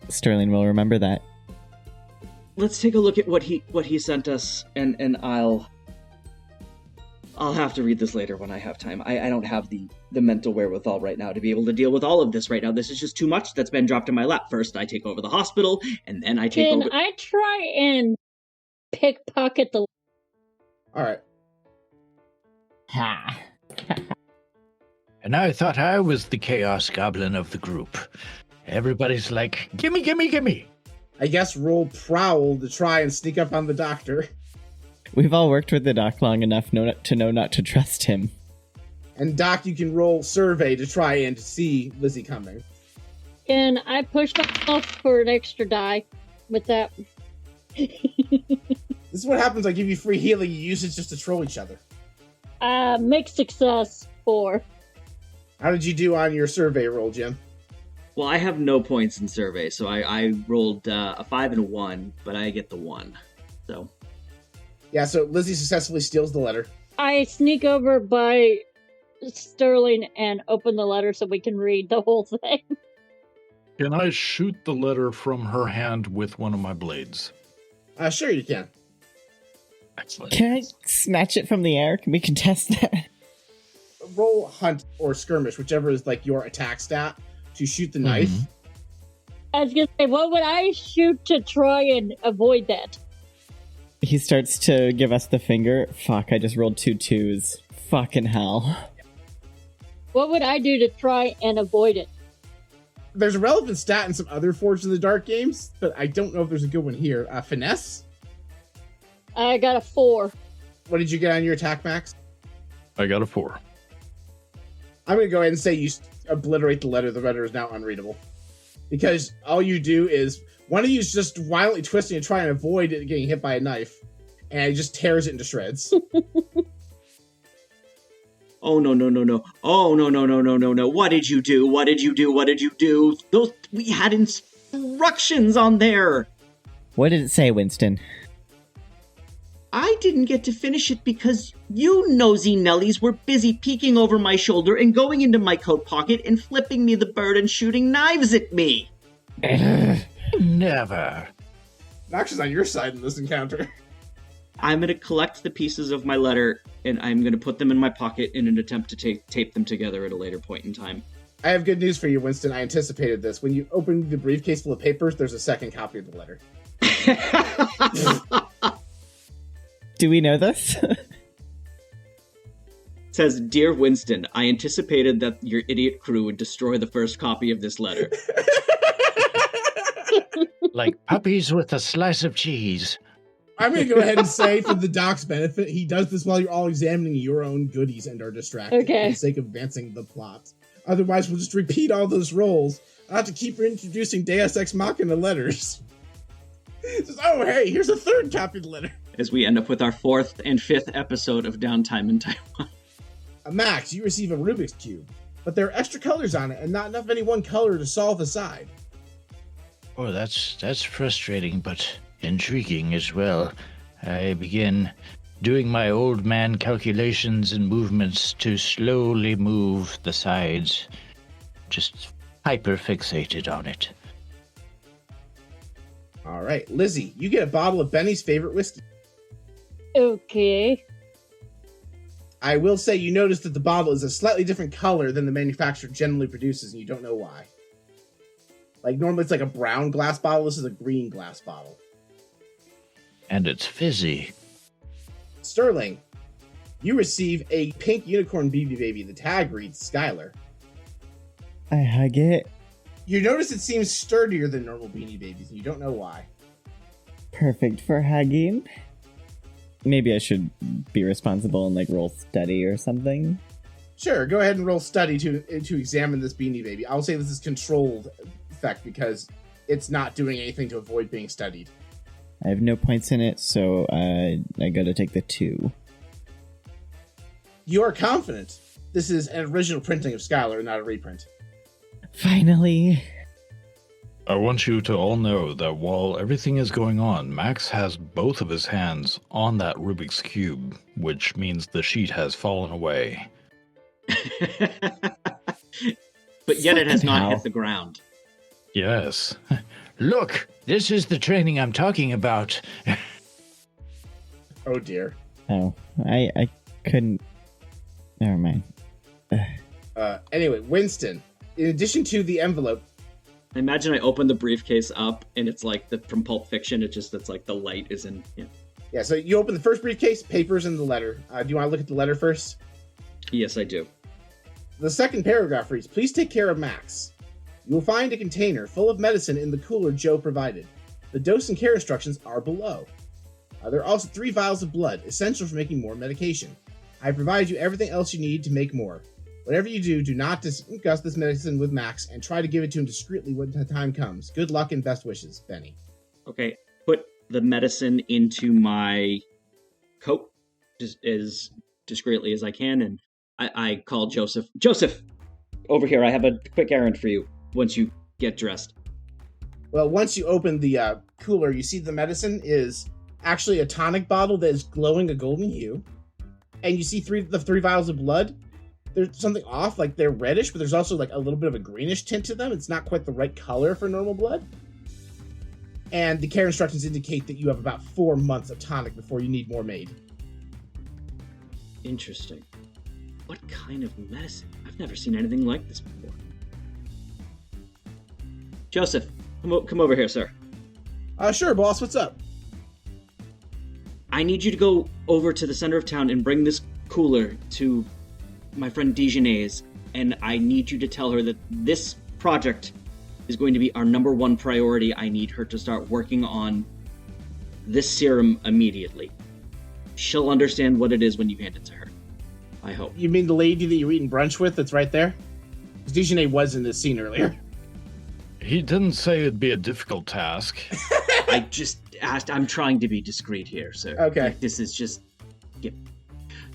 [SPEAKER 8] Sterling will remember that.
[SPEAKER 5] Let's take a look at what he sent us, and I'll have to read this later when I have time. I don't have the mental wherewithal right now to be able to deal with all of this right now. This is just too much that's been dropped in my lap. First, I take over the hospital, and then I take over...
[SPEAKER 7] Can I try and pickpocket the...
[SPEAKER 4] Alright.
[SPEAKER 8] Ha.
[SPEAKER 6] And I thought I was the chaos goblin of the group. Everybody's like, gimme, gimme, gimme.
[SPEAKER 4] I guess roll prowl to try and sneak up on the doctor.
[SPEAKER 8] We've all worked with the doc long enough to know not to trust him.
[SPEAKER 4] And Doc, you can roll survey to try and see Lizzie coming.
[SPEAKER 7] Can I push myself for an extra die with that?
[SPEAKER 4] This is what happens. I give you free healing. You use it just to troll each other.
[SPEAKER 7] Mixed success 4.
[SPEAKER 4] How did you do on your survey roll, Jim?
[SPEAKER 5] Well, I have no points in survey, so I rolled a 5 and a 1, but I get the 1. So.
[SPEAKER 4] Yeah, so Lizzie successfully steals the letter.
[SPEAKER 7] I sneak over by Sterling and open the letter so we can read the whole thing.
[SPEAKER 6] Can I shoot the letter from her hand with one of my blades?
[SPEAKER 4] Sure you can.
[SPEAKER 6] Excellent.
[SPEAKER 8] Can I snatch it from the air? Can we contest that?
[SPEAKER 4] Roll hunt or skirmish, whichever is like your attack stat, to shoot the knife.
[SPEAKER 7] I was gonna say, what would I shoot to try and avoid that?
[SPEAKER 8] He starts to give us the finger. Fuck, I just rolled 2 2s. Fucking hell.
[SPEAKER 7] What would I do to try and avoid it?
[SPEAKER 4] There's a relevant stat in some other Forged in the Dark games, but I don't know if there's a good one here. Finesse?
[SPEAKER 7] I got a 4.
[SPEAKER 4] What did you get on your attack, Max?
[SPEAKER 6] I got a 4.
[SPEAKER 4] I'm going to go ahead and say you obliterate the letter. The letter is now unreadable. Because all you do is, one of you is just violently twisting and trying to avoid it getting hit by a knife, and it just tears it into shreds.
[SPEAKER 5] Oh, no. Oh, no. What did you do? What did you do? We had instructions on there.
[SPEAKER 8] What did it say, Winston?
[SPEAKER 5] I didn't get to finish it because you nosy Nellies were busy peeking over my shoulder and going into my coat pocket and flipping me the bird and shooting knives at me.
[SPEAKER 6] Never.
[SPEAKER 4] Nox is on your side in this encounter.
[SPEAKER 5] I'm going to collect the pieces of my letter, and I'm going to put them in my pocket in an attempt to tape them together at a later point in time.
[SPEAKER 4] I have good news for you, Winston. I anticipated this. When you open the briefcase full of papers, there's a second copy of the letter.
[SPEAKER 8] Do we know this?
[SPEAKER 5] It says, Dear Winston, I anticipated that your idiot crew would destroy the first copy of this letter.
[SPEAKER 6] Like puppies with a slice of cheese.
[SPEAKER 4] I'm going to go ahead and say, for the doc's benefit, he does this while you're all examining your own goodies and are distracted
[SPEAKER 7] Okay.
[SPEAKER 4] for the sake of advancing the plot. Otherwise, we'll just repeat all those roles. I'll have to keep introducing Deus Ex Machina letters. Just, oh, hey, here's a third copy of the letter.
[SPEAKER 5] As we end up with our 4th and 5th episode of Downtime in Taiwan.
[SPEAKER 4] Max, you receive a Rubik's Cube, but there are extra colors on it and not enough of any one color to solve a side.
[SPEAKER 6] Oh, that's frustrating, but intriguing as well. I begin doing my old man calculations and movements to slowly move the sides. Just hyper-fixated on it.
[SPEAKER 4] All right, Lizzie, you get a bottle of Bennie's favorite whiskey.
[SPEAKER 7] Okay.
[SPEAKER 4] I will say you notice that the bottle is a slightly different color than the manufacturer generally produces, and you don't know why. Like, normally it's like a brown glass bottle. This is a green glass bottle.
[SPEAKER 6] And it's fizzy.
[SPEAKER 4] Sterling, you receive a pink unicorn BB baby. The tag reads Skylar.
[SPEAKER 8] I hug it.
[SPEAKER 4] You notice it seems sturdier than normal Beanie Babies, and you don't know why.
[SPEAKER 8] Perfect for hugging. Maybe I should be responsible and like roll study or something.
[SPEAKER 4] Sure, go ahead and roll study to examine this Beanie Baby. I'll say this is controlled effect because it's not doing anything to avoid being studied.
[SPEAKER 8] I have no points in it, so I gotta take the 2.
[SPEAKER 4] You are confident this is an original printing of Skylar, not a reprint.
[SPEAKER 8] Finally.
[SPEAKER 6] I want you to all know that while everything is going on, Max has both of his hands on that Rubik's Cube, which means the sheet has fallen away.
[SPEAKER 5] But yet it has not hit the ground.
[SPEAKER 6] Yes. Look, this is the training I'm talking about.
[SPEAKER 4] Oh dear.
[SPEAKER 8] Oh, I couldn't. Never mind.
[SPEAKER 4] Anyway, Winston, in addition to the envelope,
[SPEAKER 5] I imagine I open the briefcase up and it's like from Pulp Fiction. It's like the light is in.
[SPEAKER 4] Yeah, so you open the first briefcase, papers, and the letter. Do you want to look at the letter first?
[SPEAKER 5] Yes, I do.
[SPEAKER 4] The second paragraph reads, Please take care of Max. You will find a container full of medicine in the cooler Joe provided. The dose and care instructions are below. There are also 3 vials of blood, essential for making more medication. I provided you everything else you need to make more. Whatever you do, do not discuss this medicine with Max and try to give it to him discreetly when the time comes. Good luck and best wishes, Bennie.
[SPEAKER 5] Okay, put the medicine into my coat just as discreetly as I can, and I call Joseph. Joseph, over here, I have a quick errand for you once you get dressed.
[SPEAKER 4] Well, once you open the cooler, you see the medicine is actually a tonic bottle that is glowing a golden hue. And you see the 3 vials of blood. There's something off, like they're reddish, but there's also like a little bit of a greenish tint to them. It's not quite the right color for normal blood. And the care instructions indicate that you have about 4 months of tonic before you need more made.
[SPEAKER 5] Interesting. What kind of medicine? I've never seen anything like this before. Joseph, come over here, sir.
[SPEAKER 4] Sure, boss. What's up?
[SPEAKER 5] I need you to go over to the center of town and bring this cooler to my friend Dijonay's, and I need you to tell her that this project is going to be our number 1 priority. I need her to start working on this serum immediately. She'll understand what it is when you hand it to her. I hope.
[SPEAKER 4] You mean the lady that you're eating brunch with that's right there? Because Dijonay was in this scene earlier.
[SPEAKER 6] He didn't say it'd be a difficult task.
[SPEAKER 5] I just asked. I'm trying to be discreet here, sir.
[SPEAKER 4] Okay.
[SPEAKER 5] Like, this is just...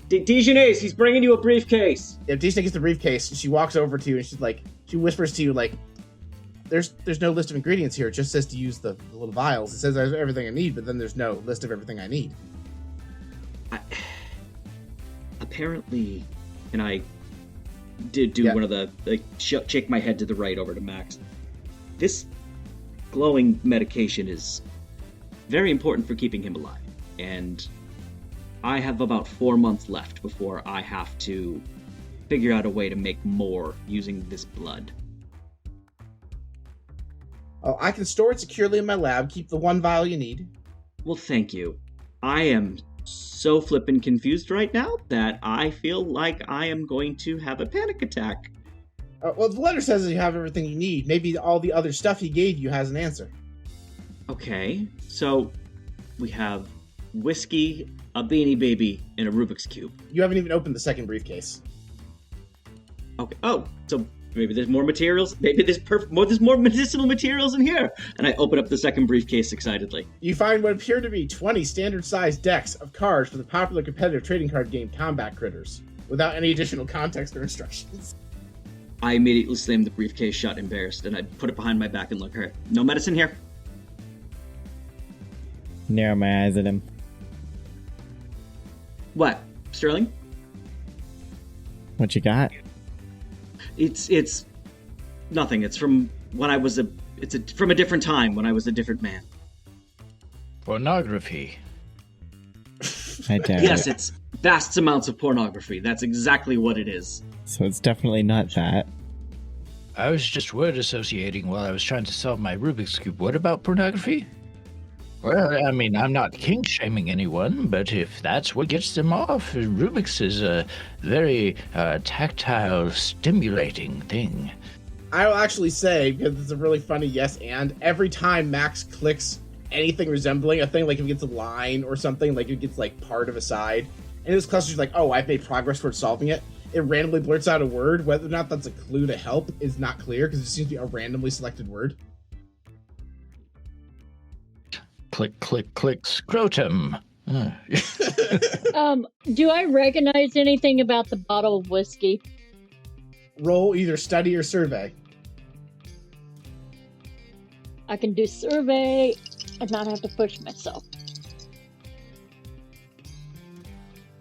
[SPEAKER 5] Dijonay's, he's bringing you a briefcase.
[SPEAKER 4] If Dijonay gets the briefcase, she walks over to you and she whispers to you like, there's no list of ingredients here. It just says to use the little vials. It says there's everything I need, but then there's no list of everything I need.
[SPEAKER 5] Apparently, and I did do one of the, shake my head to the right over to Max. This glowing medication is very important for keeping him alive. And I have about 4 months left before I have to figure out a way to make more using this blood.
[SPEAKER 4] Oh, I can store it securely in my lab, keep the one vial you need.
[SPEAKER 5] Well, thank you. I am so flippin' confused right now that I feel like I am going to have a panic attack.
[SPEAKER 4] Well, the letter says that you have everything you need. Maybe all the other stuff he gave you has an answer.
[SPEAKER 5] Okay, so we have whiskey, a Beanie Baby, and a Rubik's Cube.
[SPEAKER 4] You haven't even opened the second briefcase.
[SPEAKER 5] Okay. Oh, so maybe there's more materials. Maybe there's more medicinal materials in here. And I open up the second briefcase excitedly.
[SPEAKER 4] You find what appear to be 20 standard-sized decks of cards for the popular competitive trading card game Combat Critters, without any additional context or instructions.
[SPEAKER 5] I immediately slam the briefcase shut, embarrassed, and I put it behind my back and look at her. No medicine here.
[SPEAKER 8] Narrow my eyes at him.
[SPEAKER 5] What, Sterling?
[SPEAKER 8] What you got?
[SPEAKER 5] It's nothing. It's from when I was from a different time when I was a different man.
[SPEAKER 6] Pornography.
[SPEAKER 8] I doubt
[SPEAKER 5] Yes,
[SPEAKER 8] it.
[SPEAKER 5] it's vast amounts of pornography. That's exactly what it is.
[SPEAKER 8] So it's definitely not that.
[SPEAKER 6] I was just word associating while I was trying to solve my Rubik's Cube. What about pornography? Well, I mean, I'm not kink-shaming anyone, but if that's what gets them off, Rubik's is a very tactile, stimulating thing.
[SPEAKER 4] I will actually say, because it's a really funny yes and, every time Max clicks anything resembling a thing, like if it gets a line or something, like it gets like part of a side, and this cluster's like, oh, I've made progress towards solving it, it randomly blurts out a word. Whether or not that's a clue to help is not clear, because it seems to be a randomly selected word.
[SPEAKER 6] Click, click, click, scrotum.
[SPEAKER 7] Do I recognize anything about the bottle of whiskey?
[SPEAKER 4] Roll either study or survey.
[SPEAKER 7] I can do survey and not have to push myself.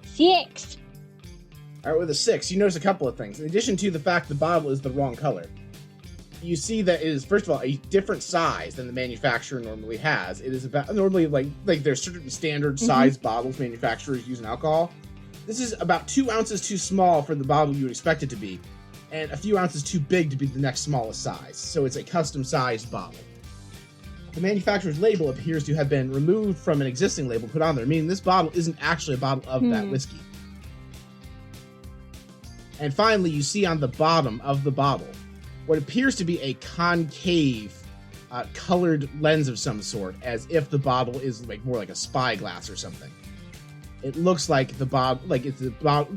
[SPEAKER 7] 6.
[SPEAKER 4] Alright, with a 6, you notice a couple of things. In addition to the fact the bottle is the wrong color, you see that it is, first of all, a different size than the manufacturer normally has. It is about, normally, like there's certain standard size bottles manufacturers use in alcohol. This is about 2 ounces too small for the bottle you would expect it to be, and a few ounces too big to be the next smallest size. So it's a custom-sized bottle. The manufacturer's label appears to have been removed from an existing label put on there, meaning this bottle isn't actually a bottle of that whiskey. And finally, you see on the bottom of the bottle what appears to be a concave colored lens of some sort, as if the bottle is like more like a spyglass or something. It looks like the bottle, like it's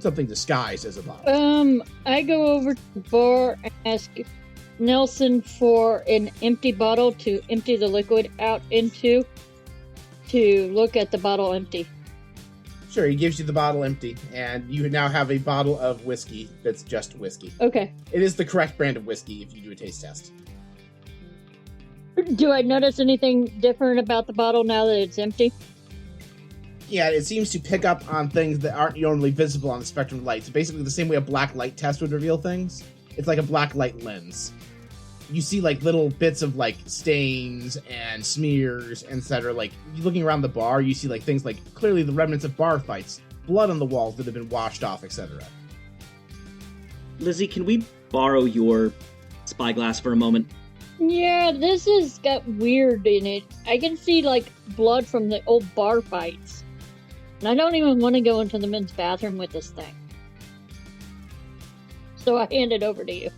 [SPEAKER 4] something disguised as a bottle.
[SPEAKER 7] I go over to the bar and ask Nelson for an empty bottle to empty the liquid out into, to look at the bottle empty.
[SPEAKER 4] Sure, he gives you the bottle empty, and you now have a bottle of whiskey that's just whiskey.
[SPEAKER 7] Okay.
[SPEAKER 4] It is the correct brand of whiskey if you do a taste test.
[SPEAKER 7] Do I notice anything different about the bottle now that it's empty?
[SPEAKER 4] Yeah, it seems to pick up on things that aren't normally visible on the spectrum of light. So basically the same way a black light test would reveal things, it's like a black light lens. You see like little bits of like stains and smears, etc. Like looking around the bar, you see like things like clearly the remnants of bar fights, blood on the walls that have been washed off, etc.
[SPEAKER 5] Lizzie, can we borrow your spyglass for a moment?
[SPEAKER 7] Yeah, this has got weird in it. I can see like blood from the old bar fights. And I don't even want to go into the men's bathroom with this thing. So I hand it over to you.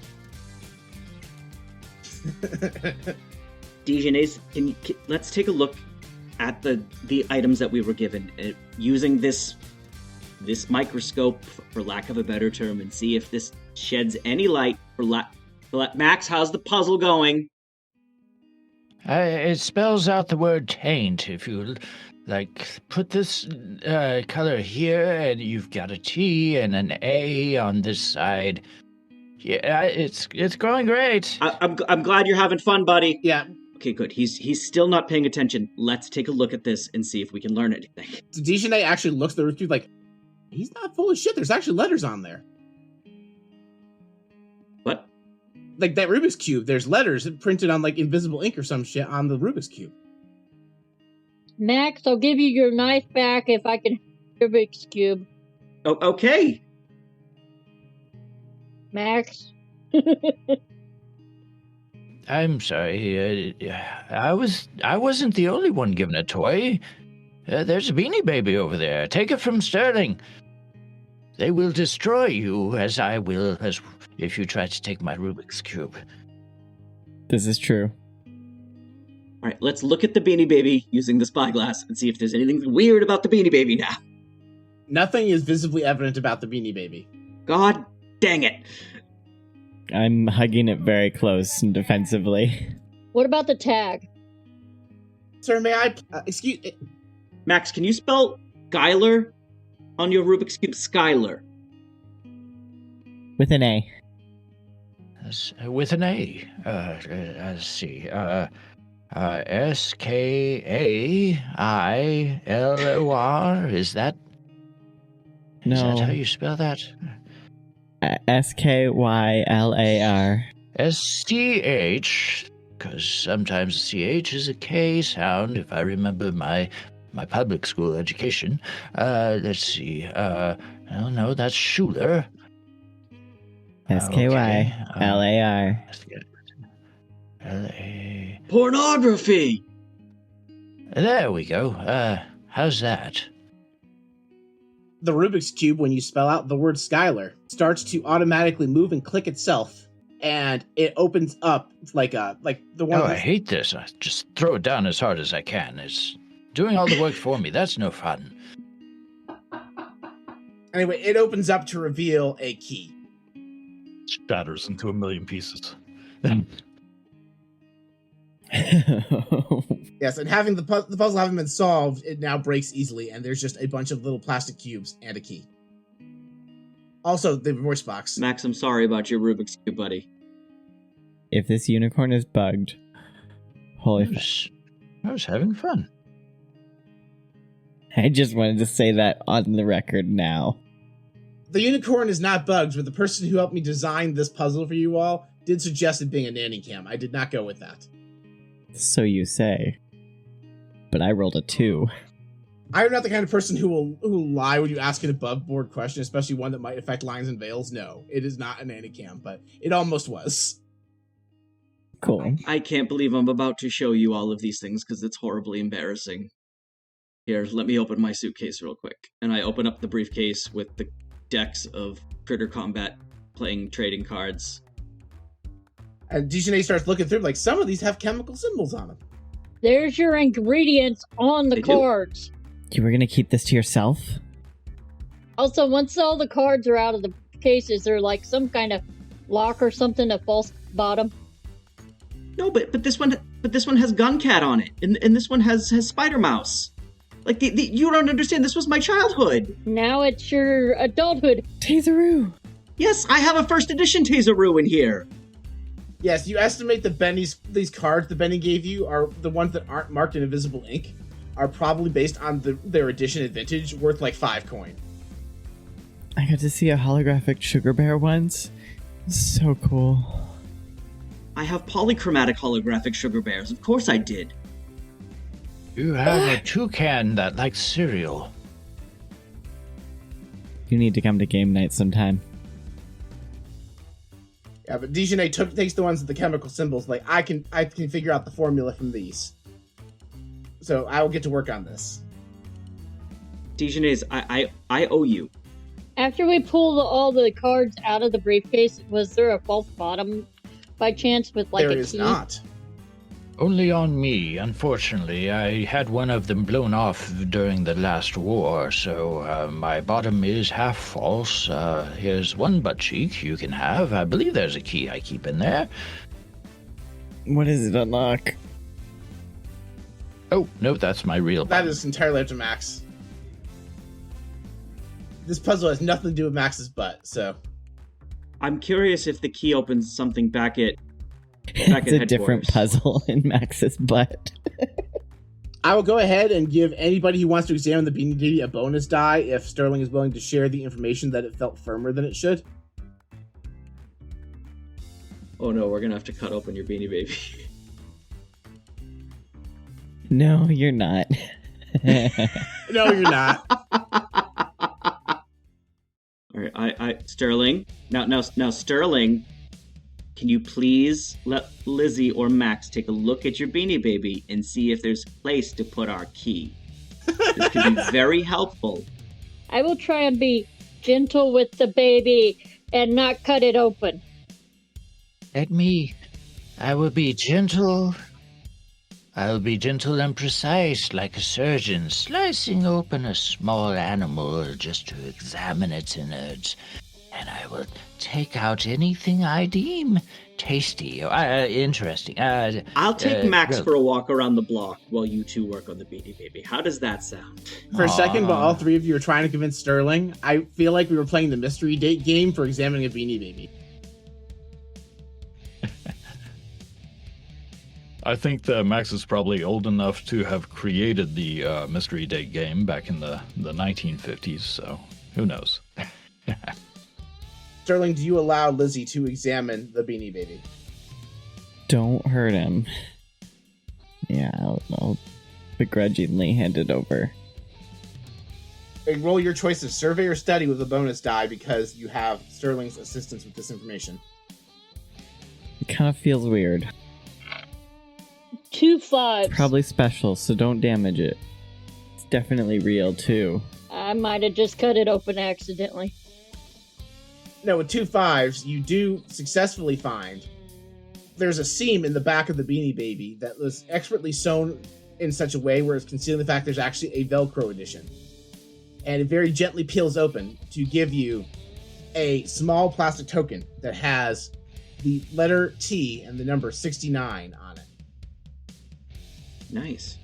[SPEAKER 5] Dijonais, let's take a look at the items that we were given using this microscope, for lack of a better term, and see if this sheds any light. Max, how's the puzzle going?
[SPEAKER 6] It spells out the word taint. If you put this color here, and you've got a T and an A on this side. Yeah, it's going great.
[SPEAKER 5] I'm glad you're having fun, buddy.
[SPEAKER 4] Yeah.
[SPEAKER 5] Okay, good. He's still not paying attention. Let's take a look at this and see if we can learn anything.
[SPEAKER 4] So Dijonais actually looks at the Rubik's Cube like, he's not full of shit. There's actually letters on there.
[SPEAKER 5] What?
[SPEAKER 4] Like that Rubik's Cube, there's letters printed on like invisible ink or some shit on the Rubik's Cube.
[SPEAKER 7] Max, I'll give you your knife back if I can Rubik's Cube.
[SPEAKER 5] Oh, okay.
[SPEAKER 7] Max?
[SPEAKER 6] I'm sorry. I wasn't the only one given a toy. There's a Beanie Baby over there. Take it from Sterling. They will destroy you, as I will, as if you try to take my Rubik's Cube.
[SPEAKER 8] This is true.
[SPEAKER 5] All right, let's look at the Beanie Baby using the spyglass and see if there's anything weird about the Beanie Baby now.
[SPEAKER 4] Nothing is visibly evident about the Beanie Baby.
[SPEAKER 5] God dang it.
[SPEAKER 8] I'm hugging it very close and defensively.
[SPEAKER 7] What about the tag?
[SPEAKER 4] Sir, may I... excuse...
[SPEAKER 5] Max, can you spell Skylar on your Rubik's Cube? Skylar.
[SPEAKER 8] With an A.
[SPEAKER 6] With an A. Let's see. S-K-A-I-L-O-R. Is that...
[SPEAKER 8] No.
[SPEAKER 6] Is that how you spell that?
[SPEAKER 8] S-K-Y-L-A-R.
[SPEAKER 6] S-C-H, because sometimes CH is a K sound, if I remember my public school education. Let's see. No, that's Schuler.
[SPEAKER 8] S-K-Y-L-A-R.
[SPEAKER 6] L-A...
[SPEAKER 5] Pornography!
[SPEAKER 6] There we go. How's that?
[SPEAKER 4] The Rubik's Cube, when you spell out the word Skylar, starts to automatically move and click itself, and it opens up like the one.
[SPEAKER 6] Oh, I hate this. I just throw it down as hard as I can. It's doing all the work for me. That's no fun.
[SPEAKER 4] Anyway, it opens up to reveal a key.
[SPEAKER 6] Shatters into a million pieces.
[SPEAKER 4] Yes, and having the puzzle having been solved, it now breaks easily, and there's just a bunch of little plastic cubes and a key. Also, the voice box.
[SPEAKER 5] Max, I'm sorry about your Rubik's Cube, buddy.
[SPEAKER 8] If this unicorn is bugged, holy
[SPEAKER 6] I was having fun.
[SPEAKER 8] I just wanted to say that on the record now.
[SPEAKER 4] The unicorn is not bugged, but the person who helped me design this puzzle for you all did suggest it being a nanny cam. I did not go with that.
[SPEAKER 8] So you say. But I rolled a 2.
[SPEAKER 4] I'm not the kind of person who will lie when you ask an above board question, especially one that might affect lines and veils. No, it is not a nanny cam, but it almost was.
[SPEAKER 8] Cool.
[SPEAKER 5] I can't believe I'm about to show you all of these things because it's horribly embarrassing. Here, let me open my suitcase real quick. And I open up the briefcase with the decks of Critter Combat playing trading cards.
[SPEAKER 4] And Dijonay starts looking through, like, some of these have chemical symbols on them.
[SPEAKER 7] There's your ingredients on the
[SPEAKER 5] They do.
[SPEAKER 7] cards.
[SPEAKER 8] You were gonna keep this to yourself?
[SPEAKER 7] Also, once all the cards are out of the case, is there like some kind of lock or something, a false bottom?
[SPEAKER 5] No, but this one has Guncat on it, and this one has Spider Mouse. Like you don't understand. This was my childhood.
[SPEAKER 7] Now it's your adulthood.
[SPEAKER 8] Taseroo.
[SPEAKER 5] Yes, I have a first edition Taseroo in here.
[SPEAKER 4] Yes, you estimate that these cards that Bennie gave you are the ones that aren't marked in invisible ink, are probably based on their edition and vintage, worth like 5 coin.
[SPEAKER 8] I got to see a holographic Sugar Bear once. So cool.
[SPEAKER 5] I have polychromatic holographic Sugar Bears. Of course I did.
[SPEAKER 6] You have a toucan that likes cereal.
[SPEAKER 8] You need to come to game night sometime.
[SPEAKER 4] Yeah, but Dijonay takes the ones with the chemical symbols. Like, I can figure out the formula from these. So I will get to work on this.
[SPEAKER 5] Dijonay's, I owe you.
[SPEAKER 7] After we pulled all the cards out of the briefcase, was there a false bottom by chance with like
[SPEAKER 4] There
[SPEAKER 7] a
[SPEAKER 4] is
[SPEAKER 7] key?
[SPEAKER 4] not.
[SPEAKER 6] Only on me, unfortunately. I had one of them blown off during the last war, so my bottom is half false. Here's one butt cheek you can have. I believe there's a key I keep in there.
[SPEAKER 8] What does it unlock?
[SPEAKER 6] Oh, no, that's my real
[SPEAKER 4] That
[SPEAKER 6] button.
[SPEAKER 4] is entirely up to Max. This puzzle has nothing to do with Max's butt, so...
[SPEAKER 5] I'm curious if the key opens something back at
[SPEAKER 8] It's a different
[SPEAKER 5] headquarters.
[SPEAKER 8] puzzle in Max's butt.
[SPEAKER 4] I will go ahead and give anybody who wants to examine the Beanie Baby a bonus die if Sterling is willing to share the information that it felt firmer than it should.
[SPEAKER 5] Oh no, we're gonna have to cut open your Beanie Baby.
[SPEAKER 8] No, you're not.
[SPEAKER 4] No, you're not.
[SPEAKER 5] Sterling. Now, Sterling, can you please let Lizzie or Max take a look at your Beanie Baby and see if there's a place to put our key? This could be very helpful.
[SPEAKER 7] I will try and be gentle with the baby and not cut it open.
[SPEAKER 11] I will be gentle. I'll be gentle and precise, like a surgeon slicing open a small animal just to examine its innards. And I will take out anything I deem tasty or interesting.
[SPEAKER 5] I'll take Max for a walk around the block while you two work on the Beanie Baby. How does that sound?
[SPEAKER 4] For a second, while all three of you are trying to convince Sterling, I feel like we were playing the mystery date game for examining a Beanie Baby.
[SPEAKER 6] I think that Max is probably old enough to have created the mystery date game back in the 1950s, so who knows?
[SPEAKER 4] Sterling, do you allow Lizzie to examine the Beanie Baby?
[SPEAKER 8] Don't hurt him. Yeah, I'll begrudgingly hand it over.
[SPEAKER 4] And roll your choice of survey or study with a bonus die because you have Sterling's assistance with this information.
[SPEAKER 8] It kind of feels weird.
[SPEAKER 7] 2 5s.
[SPEAKER 8] It's probably special, so don't damage it. It's definitely real, too.
[SPEAKER 7] I might have just cut it open accidentally.
[SPEAKER 4] No, with 2 5s, you do successfully find there's a seam in the back of the Beanie Baby that was expertly sewn in such a way where it's concealing the fact there's actually a Velcro edition. And it very gently peels open to give you a small plastic token that has the letter T and the number 69 on it.
[SPEAKER 5] Nice.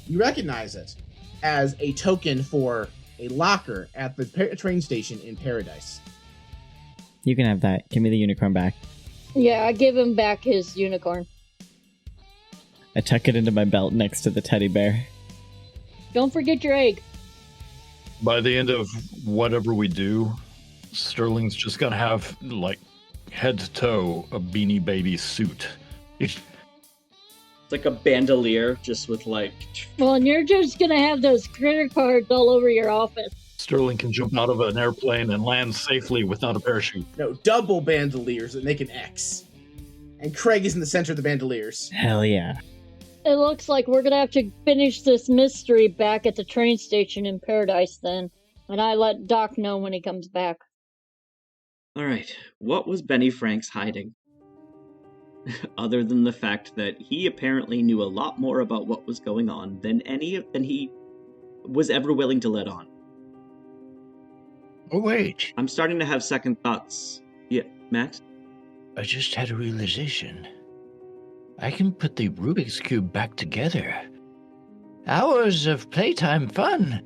[SPEAKER 4] You recognize it as a token for a locker at the train station in Paradise.
[SPEAKER 8] You can have that. Give me the unicorn back.
[SPEAKER 7] Yeah, I give him back his unicorn.
[SPEAKER 8] I tuck it into my belt next to the teddy bear.
[SPEAKER 7] Don't forget your egg.
[SPEAKER 6] By the end of whatever we do, Sterling's just gonna have, like, head to toe a Beanie Baby suit.
[SPEAKER 5] It's like a bandolier, just with like...
[SPEAKER 7] Well, and you're just gonna have those credit cards all over your office.
[SPEAKER 6] Sterling can jump out of an airplane and land safely without a parachute.
[SPEAKER 4] No, double bandoliers that make an X. And Craig is in the center of the bandoliers.
[SPEAKER 8] Hell yeah.
[SPEAKER 7] It looks like we're gonna have to finish this mystery back at the train station in Paradise then. And I let Doc know when he comes back.
[SPEAKER 5] Alright, what was Benny Franks hiding? Other than the fact that he apparently knew a lot more about what was going on than he was ever willing to let on.
[SPEAKER 11] Oh, wait.
[SPEAKER 5] I'm starting to have second thoughts. Yeah, Max?
[SPEAKER 11] I just had a realization. I can put the Rubik's Cube back together. Hours of playtime fun.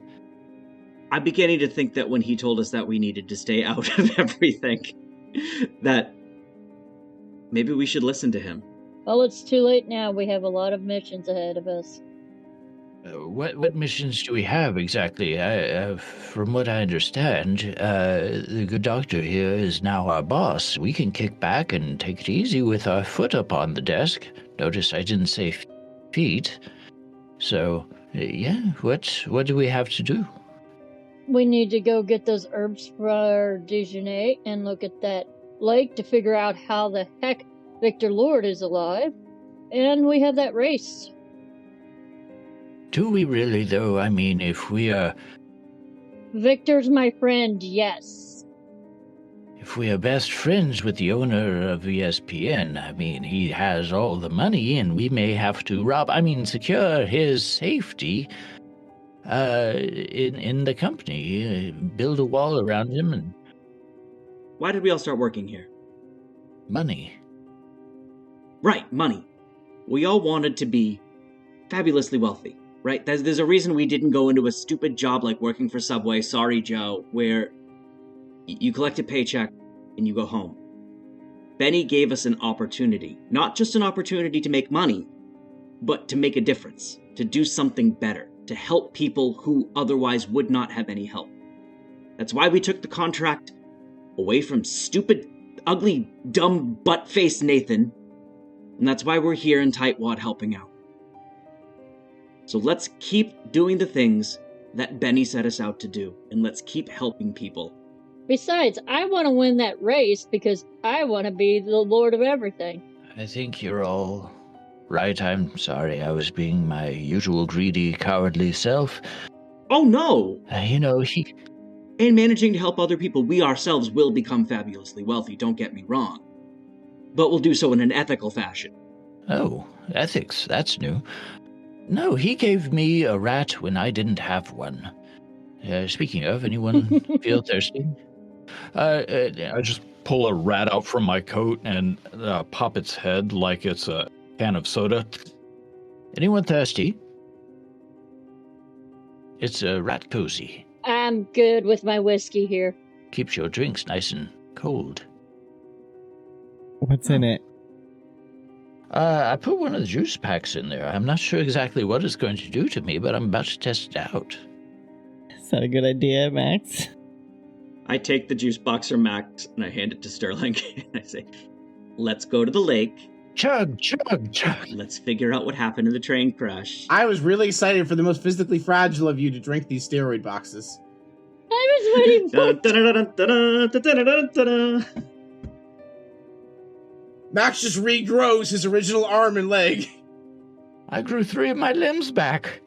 [SPEAKER 5] I'm beginning to think that when he told us that we needed to stay out of everything, that maybe we should listen to him.
[SPEAKER 7] Well, it's too late now. We have a lot of missions ahead of us.
[SPEAKER 11] What missions do we have exactly? From what I understand, the good doctor here is now our boss. We can kick back and take it easy with our foot up on the desk. Notice I didn't say feet. So, yeah, what do we have to do?
[SPEAKER 7] We need to go get those herbs for our déjeuner and look at that lake to figure out how the heck Victor Lord is alive. And we have that race.
[SPEAKER 11] Do we really, though? I mean, if we are...
[SPEAKER 7] Victor's my friend, yes.
[SPEAKER 11] If we are best friends with the owner of ESPN, I mean, he has all the money and we may have to secure his safety in the company. Build a wall around him and...
[SPEAKER 5] Why did we all start working here?
[SPEAKER 11] Money.
[SPEAKER 5] Right, money. We all wanted to be fabulously wealthy, right? There's a reason we didn't go into a stupid job like working for Subway, sorry Joe, where you collect a paycheck and you go home. Benny gave us an opportunity, not just an opportunity to make money, but to make a difference, to do something better, to help people who otherwise would not have any help. That's why we took the contract away from stupid, ugly, dumb, butt-faced Nathan, and that's why we're here in Tightwad helping out. So let's keep doing the things that Benny set us out to do, and let's keep helping people.
[SPEAKER 7] Besides, I want to win that race because I want to be the lord of everything.
[SPEAKER 11] I think you're all right. I'm sorry. I was being my usual greedy, cowardly self.
[SPEAKER 5] Oh no!
[SPEAKER 11] He...
[SPEAKER 5] In managing to help other people, we ourselves will become fabulously wealthy, don't get me wrong. But we'll do so in an ethical fashion.
[SPEAKER 11] Oh, ethics. That's new. No, he gave me a rat when I didn't have one. Speaking of, anyone feel thirsty?
[SPEAKER 6] I just pull a rat out from my coat and pop its head like it's a can of soda.
[SPEAKER 11] Anyone thirsty? It's a rat cozy.
[SPEAKER 7] I'm good with my whiskey here.
[SPEAKER 11] Keeps your drinks nice and cold.
[SPEAKER 8] What's in it?
[SPEAKER 11] I put one of the juice packs in there. I'm not sure exactly what it's going to do to me, but I'm about to test it out.
[SPEAKER 8] Is that a good idea, Max?
[SPEAKER 5] I take the juice box from Max and I hand it to Sterling and I say, let's go to the lake.
[SPEAKER 11] Chug, chug, chug.
[SPEAKER 5] Let's figure out what happened in the train crash.
[SPEAKER 4] I was really excited for the most physically fragile of you to drink these steroid boxes.
[SPEAKER 7] I was waiting for...
[SPEAKER 4] Max just regrows his original arm and leg.
[SPEAKER 11] I grew 3 of my limbs back.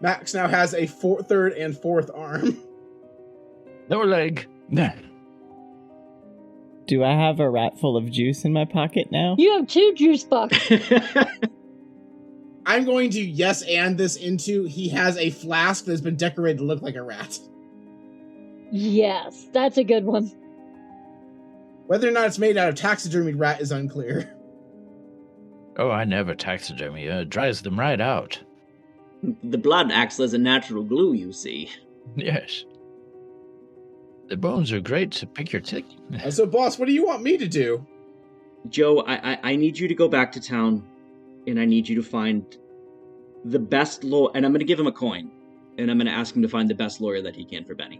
[SPEAKER 4] Max now has a third and fourth arm.
[SPEAKER 11] No leg.
[SPEAKER 8] Do I have a rat full of juice in my pocket now?
[SPEAKER 7] You have 2 juice boxes.
[SPEAKER 4] I'm going to yes and this into he has a flask that's been decorated to look like a rat.
[SPEAKER 7] Yes, that's a good one.
[SPEAKER 4] Whether or not it's made out of taxidermied rat is unclear.
[SPEAKER 11] Oh, I never taxidermy. It dries them right out.
[SPEAKER 5] The blood acts as a natural glue, you see.
[SPEAKER 11] Yes. The bones are great to pick your tick.
[SPEAKER 4] So, boss, what do you want me to do?
[SPEAKER 5] Joe, I need you to go back to town, and I need you to find the best lawyer, and I'm going to give him a coin, and I'm going to ask him to find the best lawyer that he can for Bennie.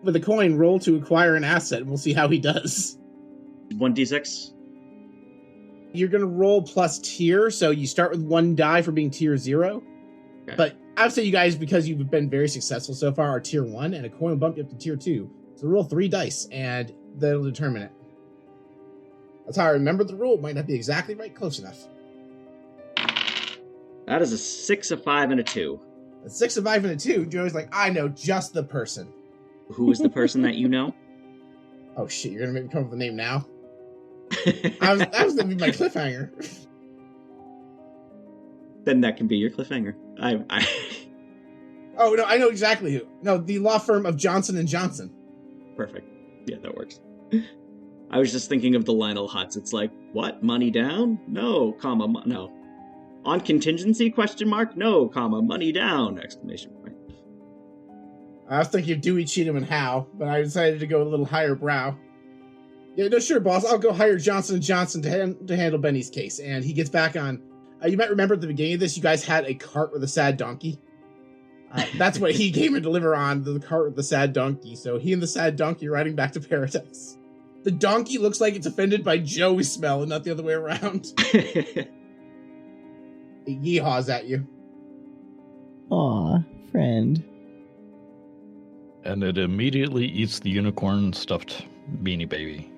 [SPEAKER 4] With a coin, roll to acquire an asset, and we'll see how he does.
[SPEAKER 5] 1d6?
[SPEAKER 4] You're going to roll plus tier, so you start with 1 die for being tier 0. Okay. But I would say you guys, because you've been very successful so far, are tier 1, and a coin will bump you up to tier 2. So roll 3 dice, and that'll determine it. That's how I remember the rule. It might not be exactly right, close enough.
[SPEAKER 5] That is a 6, a 5, and a 2.
[SPEAKER 4] A 6, a 5, and a 2. Joey's like, I know just the person.
[SPEAKER 5] Who is the person that you know?
[SPEAKER 4] Oh shit, you're gonna make me come up with a name now? That was gonna be my cliffhanger.
[SPEAKER 5] Then that can be your cliffhanger.
[SPEAKER 4] Oh no, I know exactly who. No, the law firm of Johnson & Johnson.
[SPEAKER 5] Perfect. Yeah, that works. I was just thinking of the Lionel Hutz. It's like, what? Money down? No, comma, no. On contingency, question mark? No, comma, money down, exclamation point.
[SPEAKER 4] I was thinking of Dewey, Cheatham, and Howe, but I decided to go a little higher brow. Yeah, no, sure, boss. I'll go hire Johnson & Johnson to handle Bennie's case. And he gets back on... you might remember at the beginning of this, you guys had a cart with a sad donkey. That's what he came and deliver on, the cart with the sad donkey. So he and the sad donkey are riding back to paradise. The donkey looks like it's offended by Joey's smell and not the other way around. It yeehaws at you.
[SPEAKER 8] Aw, friend.
[SPEAKER 6] And it immediately eats the unicorn stuffed Beanie Baby.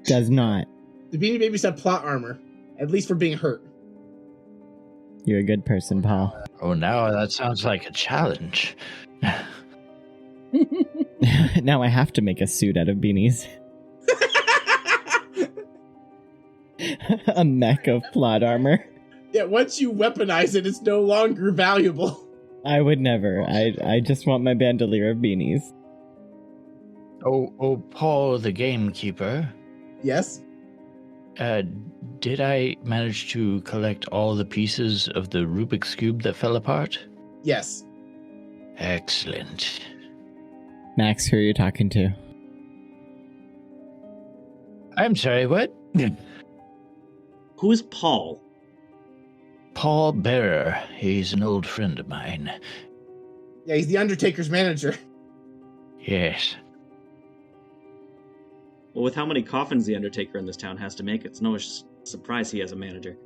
[SPEAKER 8] Does not.
[SPEAKER 4] The Beanie Babies have plot armor, at least for being hurt.
[SPEAKER 8] You're a good person, Paul.
[SPEAKER 11] Oh, now that sounds like a challenge.
[SPEAKER 8] Now I have to make a suit out of beanies. A mech of plot armor.
[SPEAKER 4] Yeah, once you weaponize it, it's no longer valuable.
[SPEAKER 8] I would never. I just want my bandolier of beanies.
[SPEAKER 11] Oh, Paul the gamekeeper.
[SPEAKER 4] Yes?
[SPEAKER 11] Did I manage to collect all the pieces of the Rubik's Cube that fell apart?
[SPEAKER 4] Yes.
[SPEAKER 11] Excellent.
[SPEAKER 8] Max, who are you talking to?
[SPEAKER 11] I'm sorry, what?
[SPEAKER 5] Who is Paul?
[SPEAKER 11] Paul Bearer. He's an old friend of mine.
[SPEAKER 4] Yeah, he's the Undertaker's manager.
[SPEAKER 11] Yes.
[SPEAKER 5] Well, with how many coffins the Undertaker in this town has to make, it's no surprise he has a manager.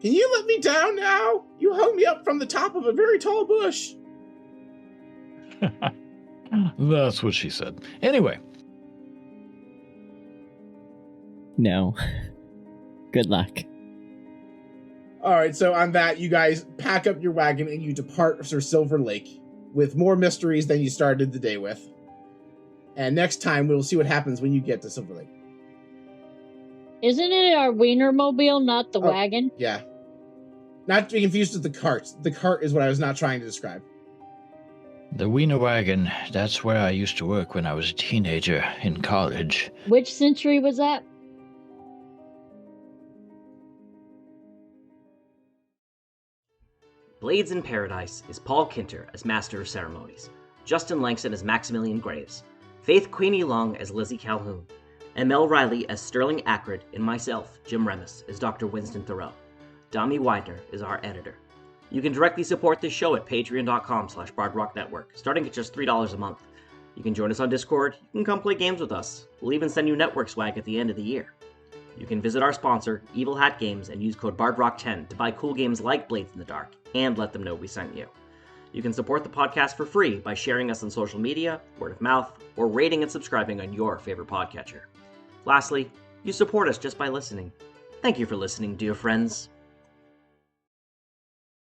[SPEAKER 4] Can you let me down now? You hung me up from the top of a very tall bush.
[SPEAKER 6] That's what she said. Anyway.
[SPEAKER 8] No. Good luck.
[SPEAKER 4] Alright, so on that, you guys pack up your wagon and you depart for Silver Lake with more mysteries than you started the day with. And next time, we'll see what happens when you get to Silver Lake.
[SPEAKER 7] Isn't it our Wienermobile, not the wagon?
[SPEAKER 4] Yeah. Not to be confused with the cart. The cart is what I was not trying to describe.
[SPEAKER 11] The Wiener Wagon, that's where I used to work when I was a teenager in college.
[SPEAKER 7] Which century was that?
[SPEAKER 2] Blades in Paradise is Paul Kinter as Master of Ceremonies, Justin Langston as Maximilian Graves, Faith Queenie Long as Lizzie Calhoun, and Mel Riley as Sterling Ackred, and myself, Jim Remus, as Dr. Winston Thoreau. Dami Widener is our editor. You can directly support this show at patreon.com/bardrocknetwork, starting at just $3 a month. You can join us on Discord, you can come play games with us. We'll even send you network swag at the end of the year. You can visit our sponsor, Evil Hat Games, and use code BARDROCK10 to buy cool games like Blades in the Dark, and let them know we sent you. You can support the podcast for free by sharing us on social media, word of mouth, or rating and subscribing on your favorite podcatcher. Lastly, you support us just by listening. Thank you for listening, dear friends.